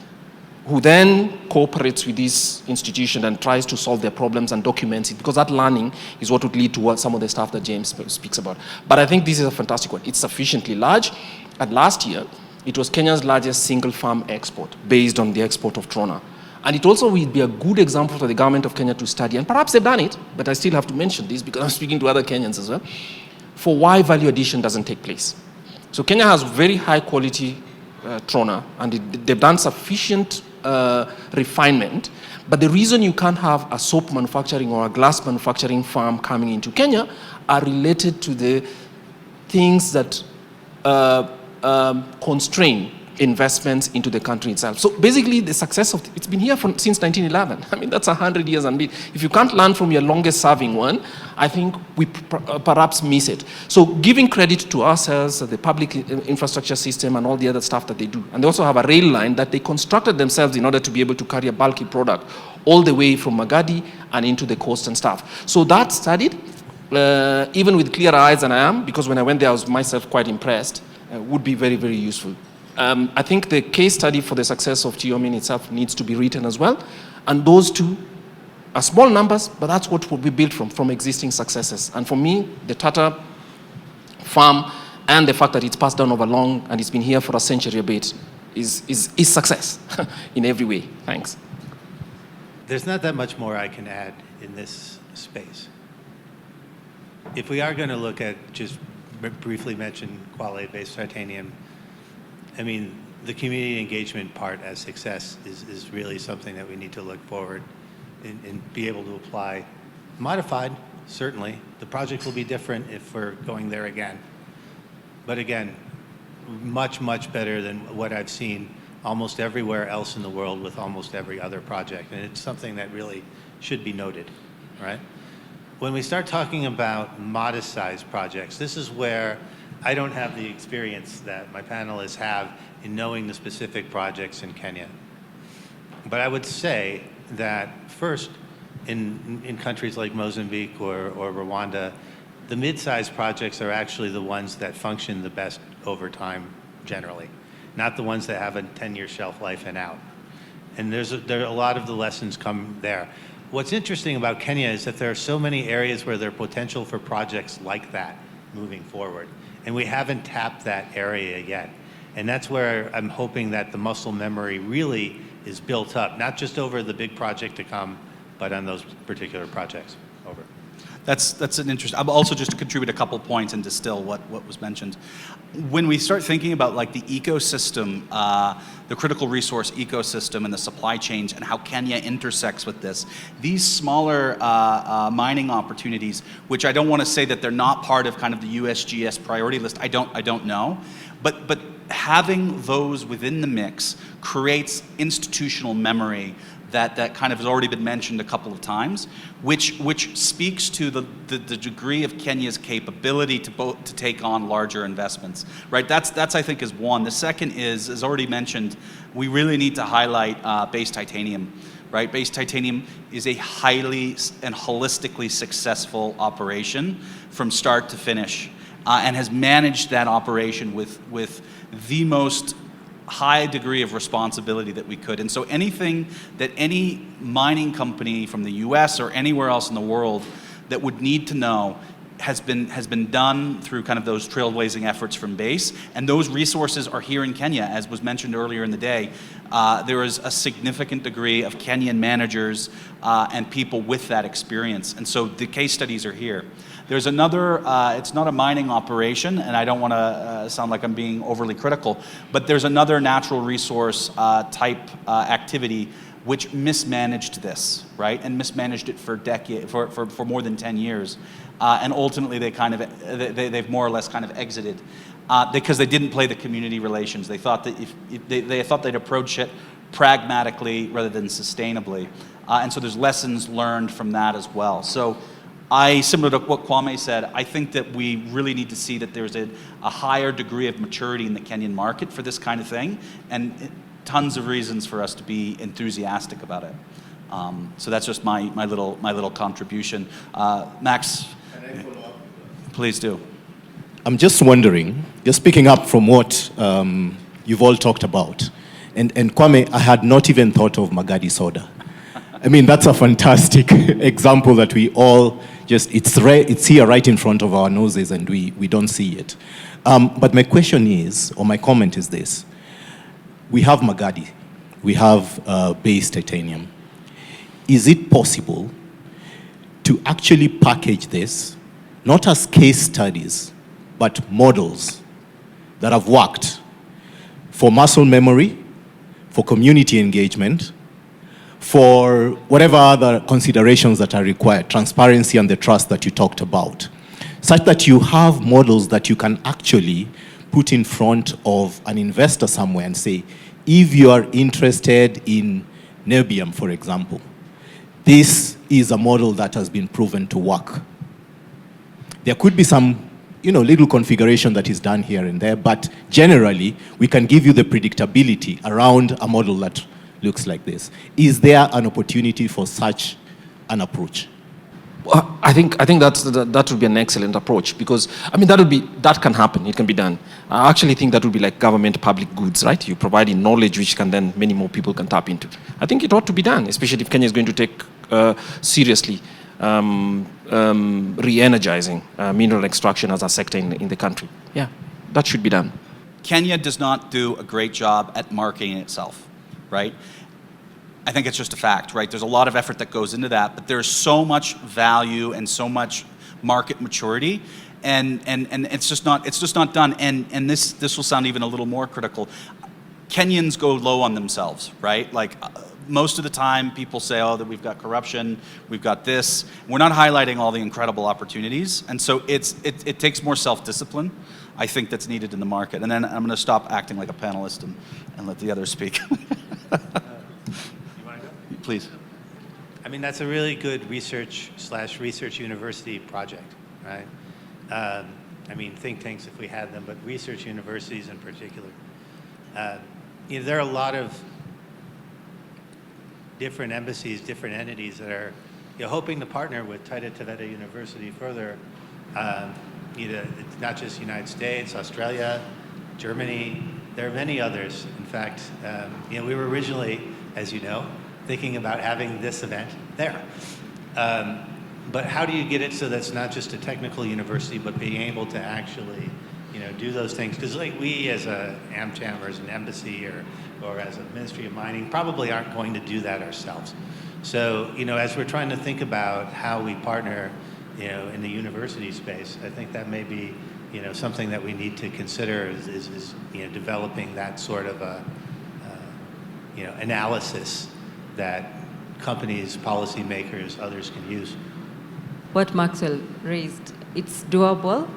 C: who then cooperates with this institution and tries to solve their problems and documents it, because that learning is what would lead to some of the stuff that James speaks about. But I think this is a fantastic one. It's sufficiently large, and last year, it was Kenya's largest single farm export based on the export of trona. And it also will be a good example for the government of Kenya to study, and perhaps they've done it, but I still have to mention this because I'm speaking to other Kenyans as well, for why value addition doesn't take place. So Kenya has very high quality trona, and they've done sufficient refinement, but the reason you can't have a soap manufacturing or a glass manufacturing farm coming into Kenya are related to the things that constrain investments into the country itself. So basically the success of, it's been here since 1911. I mean, that's 100 years and if you can't learn from your longest serving one, I think we perhaps miss it. So giving credit to ourselves, the public infrastructure system and all the other stuff that they do. And they also have a rail line that they constructed themselves in order to be able to carry a bulky product all the way from Magadi and into the coast and stuff. So that studied, even with clearer eyes than I am, because when I went there I was myself quite impressed, would be very, very useful. I think the case study for the success of Tiomin itself needs to be written as well. And those two are small numbers, but that's what will be built from existing successes. And for me, the Tata farm and the fact that it's passed down over long and it's been here for a century a bit is success in every way. Thanks.
B: There's not that much more I can add in this space. If we are going to look at, just briefly mention Kwale-based titanium, I mean, the community engagement part as success is really something that we need to look forward and be able to apply Modified, certainly. The project will be different if we're going there again. But again, much, much better than what I've seen almost everywhere else in the world with almost every other project. And it's something that really should be noted, right? When we start talking about modest-sized projects, this is where I don't have the experience that my panelists have in knowing the specific projects in Kenya. But I would say that first, in countries like Mozambique or Rwanda, the mid-sized projects are actually the ones that function the best over time generally, not the ones that have a 10-year shelf life and out. And there are a lot of the lessons come there. What's interesting about Kenya is that there are so many areas where there's potential for projects like that moving forward. And we haven't tapped that area yet. And that's where I'm hoping that the muscle memory really is built up, not just over the big project to come, but on those particular projects. Over.
A: That's an interesting. I'm also just to contribute a couple points and distill what was mentioned. When we start thinking about like the ecosystem, the critical resource ecosystem and the supply chains and how Kenya intersects with this, these smaller mining opportunities, which I don't want to say that they're not part of kind of the USGS priority list. I don't know, but having those within the mix creates institutional memory that kind of has already been mentioned a couple of times, which speaks to the degree of Kenya's capability to take on larger investments, right? That's I think is one. The second is, as already mentioned, we really need to highlight base titanium, right? Base titanium is a highly and holistically successful operation from start to finish, and has managed that operation with the most high degree of responsibility that we could. And so anything that any mining company from the US or anywhere else in the world that would need to know has been done through kind of those trailblazing efforts from base. And those resources are here in Kenya, as was mentioned earlier in the day. There is a significant degree of Kenyan managers and people with that experience. And so the case studies are here. There's another, it's not a mining operation, and I don't want to sound like I'm being overly critical, but there's another natural resource type activity which mismanaged this, right? And mismanaged it for for more than 10 years. And ultimately they've more or less kind of exited because they didn't play the community relations. They thought that they thought they'd approach it pragmatically rather than sustainably. And so there's lessons learned from that as well. So similar to what Kwame said, I think that we really need to see that there's a higher degree of maturity in the Kenyan market for this kind of thing, and tons of reasons for us to be enthusiastic about it. So that's just my little contribution. Max,
F: Can I follow up?
A: Please do.
F: I'm just wondering, just picking up from what you've all talked about, and Kwame, I had not even thought of Magadi soda. I mean, that's a fantastic example that we all it's here right in front of our noses and we don't see it. But my question is, or my comment is this. We have Magadi, we have base titanium. Is it possible to actually package this, not as case studies, but models that have worked for muscle memory, for community engagement, for whatever other considerations that are required, transparency and the trust that you talked about, such that you have models that you can actually put in front of an investor somewhere and say, if you are interested in niobium, for example, this is a model that has been proven to work. There could be some little configuration that is done here and there, but generally, we can give you the predictability around a model that looks like this. Is there an opportunity for such an approach?
C: Well, I think that would be an excellent approach, because that can happen. It can be done. I actually think that would be like government public goods, right? You providing knowledge which can then many more people can tap into. I think it ought to be done, especially if Kenya is going to take seriously re-energizing mineral extraction as a sector in the country. Yeah, that should be done.
A: Kenya does not do a great job at marketing itself, right? I think it's just a fact, right? There's a lot of effort that goes into that, but there's so much value and so much market maturity, and it's just not done. And this will sound even a little more critical. Kenyans go low on themselves, right? Like most of the time people say, oh, that we've got corruption, we've got this. We're not highlighting all the incredible opportunities. And so it takes more self-discipline, I think, that's needed in the market. And then I'm going to stop acting like a panelist and let the others speak.
B: You want to go?
A: Please.
B: I mean, that's a really good research university project, right? I mean, think tanks if we had them, but research universities in particular. There are a lot of different embassies, different entities that are hoping to partner with Taita Taveta University further. It's not just the United States, Australia, Germany. There are many others. In fact, we were originally, as you know, thinking about having this event there. But how do you get it so that's not just a technical university, but being able to actually, do those things? Because like we as a AmCham or as an embassy or as a Ministry of Mining probably aren't going to do that ourselves. So, as we're trying to think about how we partner, in the university space, I think that may be, something that we need to consider is developing that sort of a, analysis that companies, policymakers, others can use.
D: What Maxwell raised, it's doable.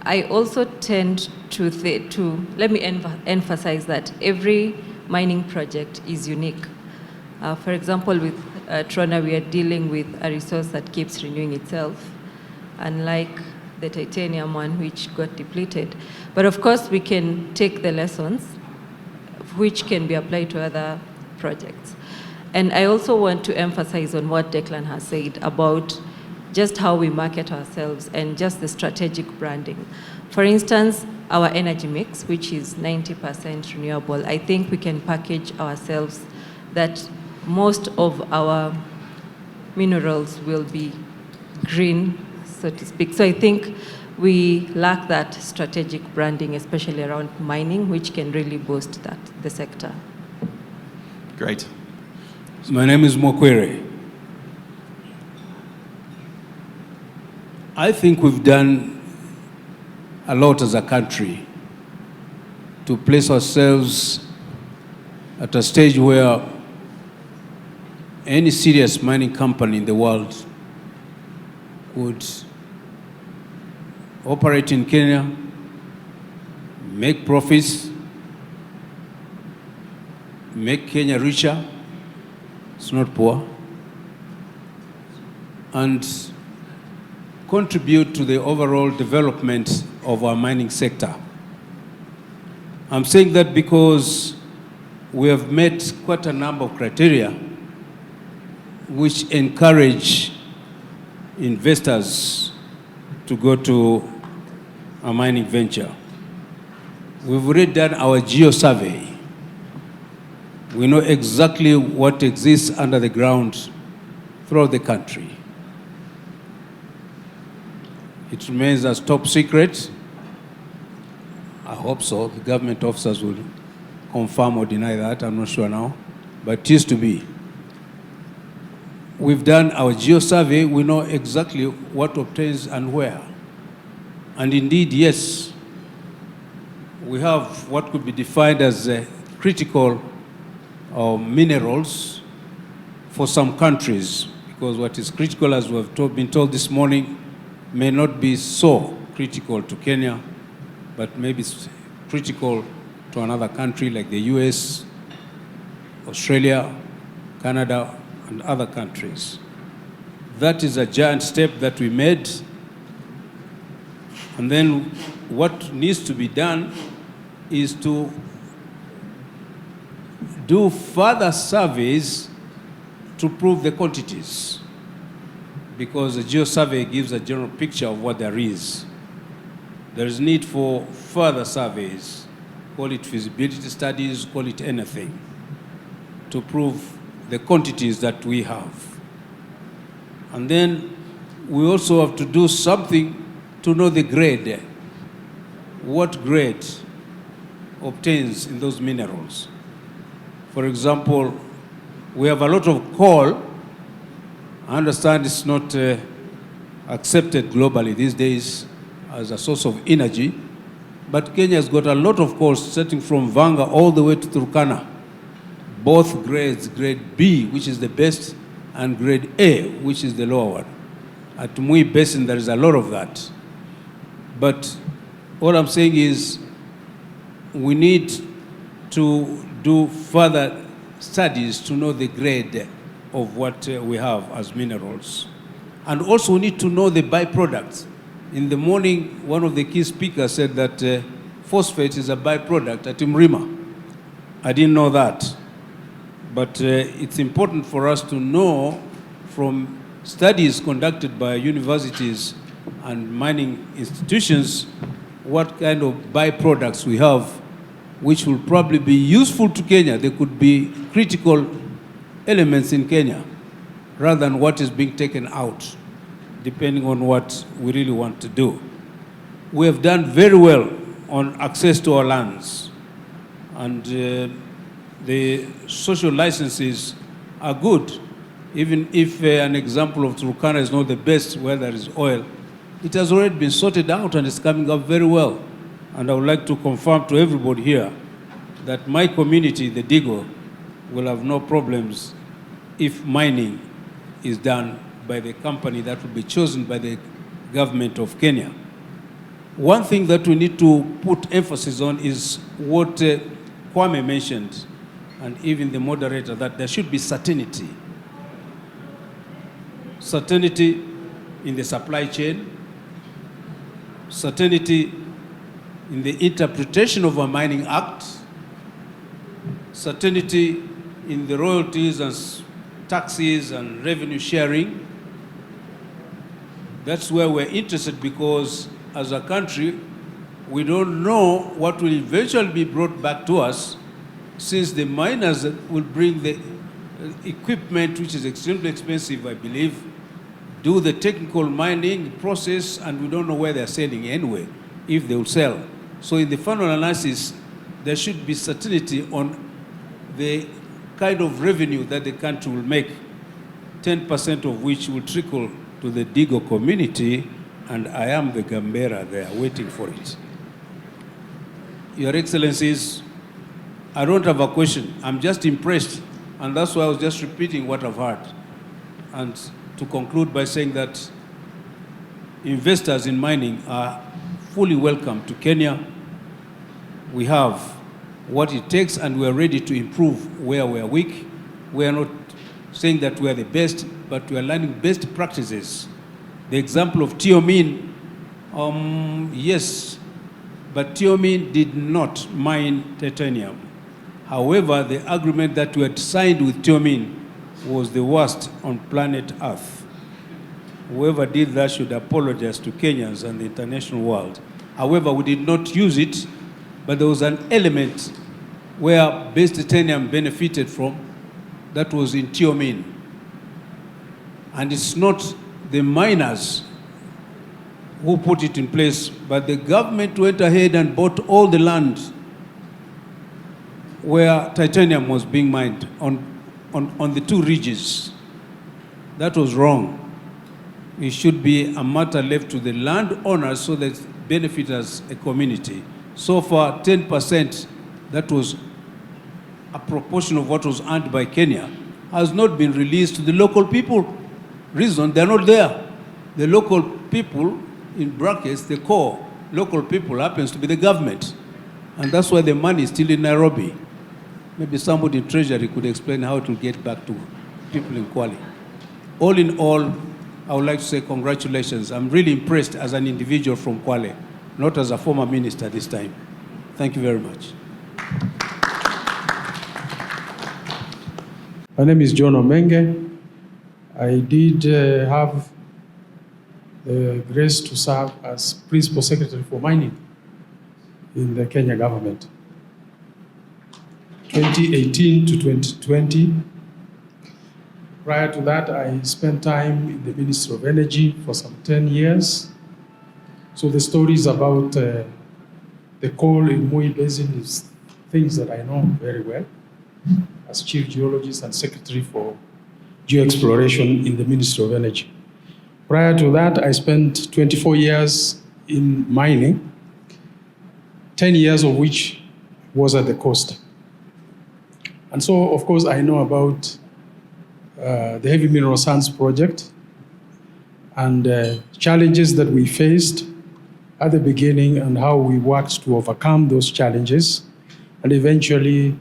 D: I also tend to let me emphasize that every mining project is unique. For example, with Trona, we are dealing with a resource that keeps renewing itself, unlike the titanium one, which got depleted. But of course, we can take the lessons, which can be applied to other projects. And I also want to emphasize on what Declan has said about just how we market ourselves and just the strategic branding. For instance, our energy mix, which is 90% renewable, I think we can package ourselves that most of our minerals will be green, so to speak. So I think we lack that strategic branding, especially around mining, which can really boost the sector.
A: Great.
H: My name is Mokwere. I think we've done a lot as a country to place ourselves at a stage where any serious mining company in the world would operate in Kenya, make profits, make Kenya richer, it's not poor, and contribute to the overall development of our mining sector. I'm saying that because we have met quite a number of criteria which encourage investors to go to a mining venture. We've already done our geo-survey. We know exactly what exists under the ground throughout the country. It remains as top secret. I hope so. The government officers will confirm or deny that. I'm not sure now, but it used to be. We've done our geo-survey. We know exactly what obtains and where. And indeed, yes, we have what could be defined as critical minerals for some countries, because what is critical, as we have been told this morning, may not be so critical to Kenya, but maybe it's critical to another country like the US, Australia, Canada, and other countries. That is a giant step that we made. And then what needs to be done is to do further surveys to prove the quantities, because the geo-survey gives a general picture of what there is. There is need for further surveys, call it feasibility studies, call it anything, to prove the quantities that we have. And then we also have to do something to know the grade, what grade obtains in those minerals. For example, we have a lot of coal. I understand it's not accepted globally these days as a source of energy, but Kenya has got a lot of coal starting from Vanga all the way to Turkana, both grades, grade B, which is the best, and grade A, which is the lower one. At Mui Basin, there is a lot of that. But all I'm saying is we need to do further studies to know the grade of what we have as minerals. And also we need to know the byproducts. In the morning, one of the key speakers said that phosphate is a byproduct at Mrima. I didn't know that. But it's important for us to know from studies conducted by universities and mining institutions what kind of byproducts we have, which will probably be useful to Kenya. They could be critical elements in Kenya, rather than what is being taken out, depending on what we really want to do. We have done very well on access to our lands, and the social licenses are good. Even if an example of Turkana is not the best where there is oil, it has already been sorted out and it's coming up very well. And I would like to confirm to everybody here that my community, the Digo, will have no problems if mining is done by the company that will be chosen by the government of Kenya. One thing that we need to put emphasis on is what Kwame mentioned, and even the moderator, that there should be certainty. Certainty in the supply chain, certainty in the interpretation of a mining act, certainty in the royalties and taxes and revenue sharing. That's where we're interested, because as a country, we don't know what will eventually be brought back to us, since the miners will bring the equipment, which is extremely expensive, I believe, do the technical mining process, and we don't know where they're selling anyway, if they will sell. So in the final analysis, there should be certainty on the kind of revenue that the country will make, 10% of which will trickle to the Digo community, and I am the Gambera there waiting for it. Your Excellencies, I don't have a question. I'm just impressed, and that's why I was just repeating what I've heard. And to conclude by saying that investors in mining are fully welcome to Kenya. We have what it takes, and we are ready to improve where we are weak. We are not saying that we are the best, but we are learning best practices. The example of Tiomin, yes, but Tiomin did not mine titanium. However, the agreement that we had signed with Tiomin was the worst on planet Earth. Whoever did that should apologize to Kenyans and the international world. However, we did not use it, but there was an element where base titanium benefited from that was in Tiomin. And it's not the miners who put it in place, but the government went ahead and bought all the land where titanium was being mined on the two ridges. That was wrong. It should be a matter left to the landowners so that it benefits as a community. So far, 10%, that was a proportion of what was earned by Kenya, has not been released to the local people. Reason, they're not there. The local people, in brackets, the core local people happens to be the government. And that's why the money is still in Nairobi. Maybe somebody in Treasury could explain how it will get back to people in Kwale. All in all, I would like to say congratulations. I'm really impressed as an individual from Kwale, not as a former minister this time. Thank you very much.
I: My name is John Omenge. I did have the grace to serve as Principal Secretary for Mining in the Kenya government. 2018 to 2020. Prior to that, I spent time in the Ministry of Energy for some 10 years. So the stories about the coal in Mui Basin is things that I know very well as Chief Geologist and Secretary for Geoexploration in the Ministry of Energy. Prior to that, I spent 24 years in mining, 10 years of which was at the coast. And so, of course, I know about the heavy mineral sands project and challenges that we faced at the beginning and how we worked to overcome those challenges. And eventually,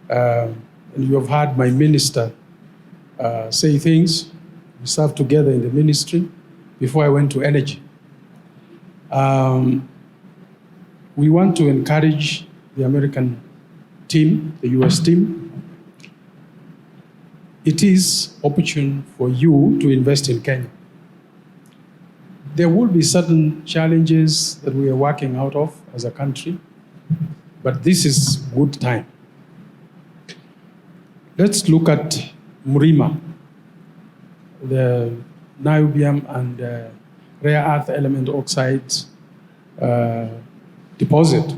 I: and you have heard my minister say things. We served together in the ministry before I went to energy. We want to encourage the American team, the US team. It is opportune for you to invest in Kenya. There will be certain challenges that we are working out of as a country, but this is good time. Let's look at Mrima, the niobium and rare earth element oxides deposit.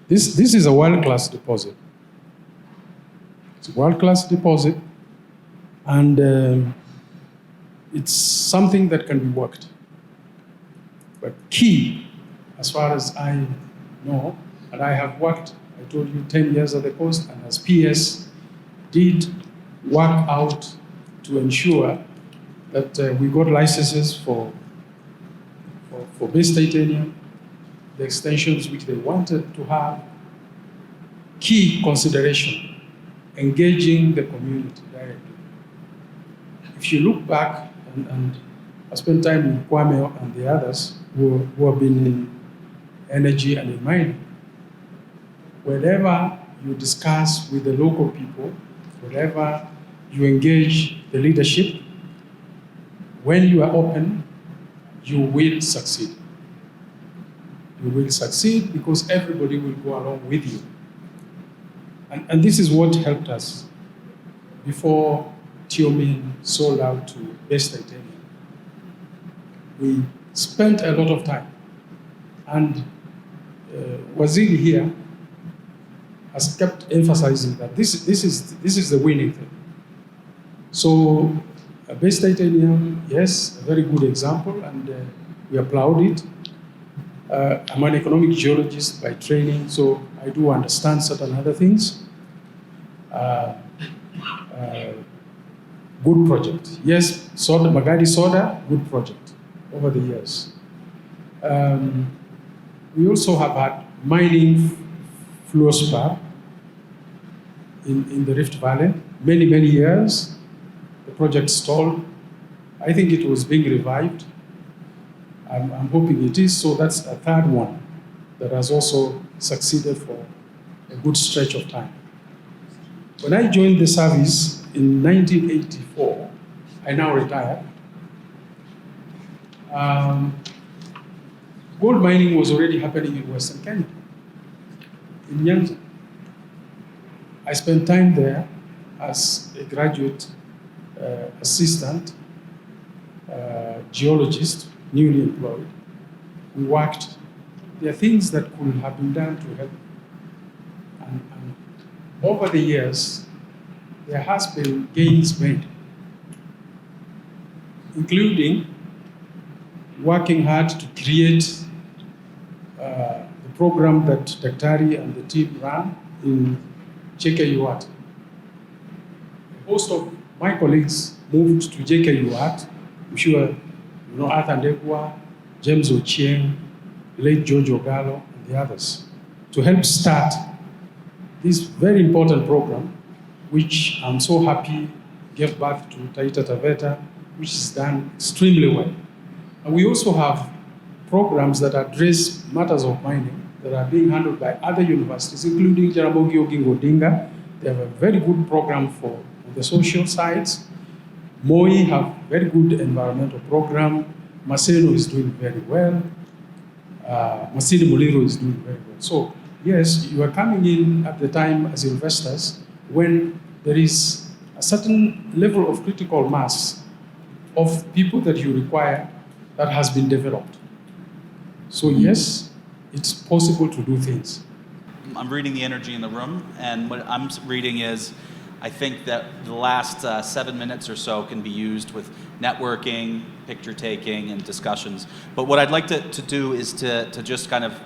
I: This is a world-class deposit. It's a world-class deposit, and it's something that can be worked. But key, as far as I know, and I have worked, I told you, 10 years at the coast, and as PS, did work out to ensure that we got licenses for base titanium, the extensions which they wanted to have. Key consideration, engaging the community directly. If you look back, and I spent time with Kwame and the others who have been in energy and in mining, whenever you discuss with the local people, whenever you engage the leadership, when you are open, you will succeed. You will succeed because everybody will go along with you. And this is what helped us before Tiomin sold out to base titanium. We spent a lot of time, and Waziri here has kept emphasizing that this is the winning thing. So base titanium, yes, a very good example, and we applaud it. I'm an economic geologist by training, so I do understand certain other things. Good project. Yes, soda, Magadi soda, good project over the years. We also have had mining fluorspar in the Rift Valley, many years. The project stalled. I think it was being revived. I'm hoping it is, so that's a third one that has also succeeded for a good stretch of time. When I joined the service in 1984, I now retired, gold mining was already happening in Western Kenya, in Nyanza. I spent time there as a graduate assistant geologist, newly employed. We worked. There are things that could have been done to help. And over the years, there has been gains made, including working hard to create the program that Daktari and the team ran in JKUAT. Most of my colleagues moved to JKUAT. I'm sure you know Arthur Ndegwa, James Ochieng, late George Ogalo, and the others, to help start this very important program, which I'm so happy gave birth to Taita Taveta, which is done extremely well. And we also have programs that address matters of mining that are being handled by other universities, including Jaramogi Oginga Odinga. They have a very good program for the social sides. Moi have very good environmental program. Maseno is doing very well. Masini Muliro is doing very well. So yes, you are coming in at the time as investors when there is a certain level of critical mass of people that you require that has been developed. So yes, it's possible to do things.
A: I'm reading the energy in the room, and what I'm reading is, I think that the last 7 minutes or so can be used with networking, picture taking, and discussions. But what I'd like to do is to just kind of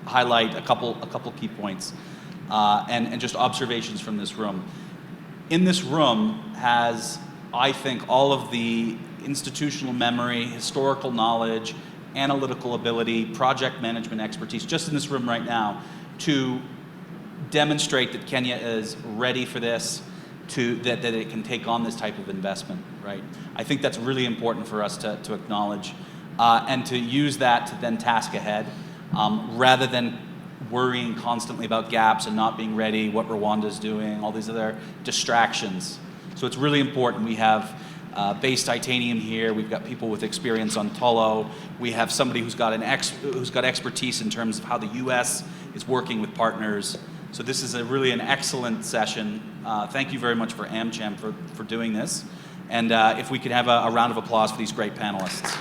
A: highlight a couple key points and just observations from this room. in this room has, I think, all of the institutional memory, historical knowledge, analytical ability, project management expertise, just in this room right now, to demonstrate that Kenya is ready for this, that it can take on this type of investment, right? I think that's really important for us to acknowledge, and to use that to then task ahead, rather than worrying constantly about gaps and not being ready, what Rwanda's doing, all these other distractions. So it's really important. We have base titanium here. We've got people with experience on Tolo. We have somebody who's got expertise in terms of how the U.S. is working with partners. So this is really an excellent session. Thank you very much for AmCham for doing this. And if we could have a round of applause for these great panelists.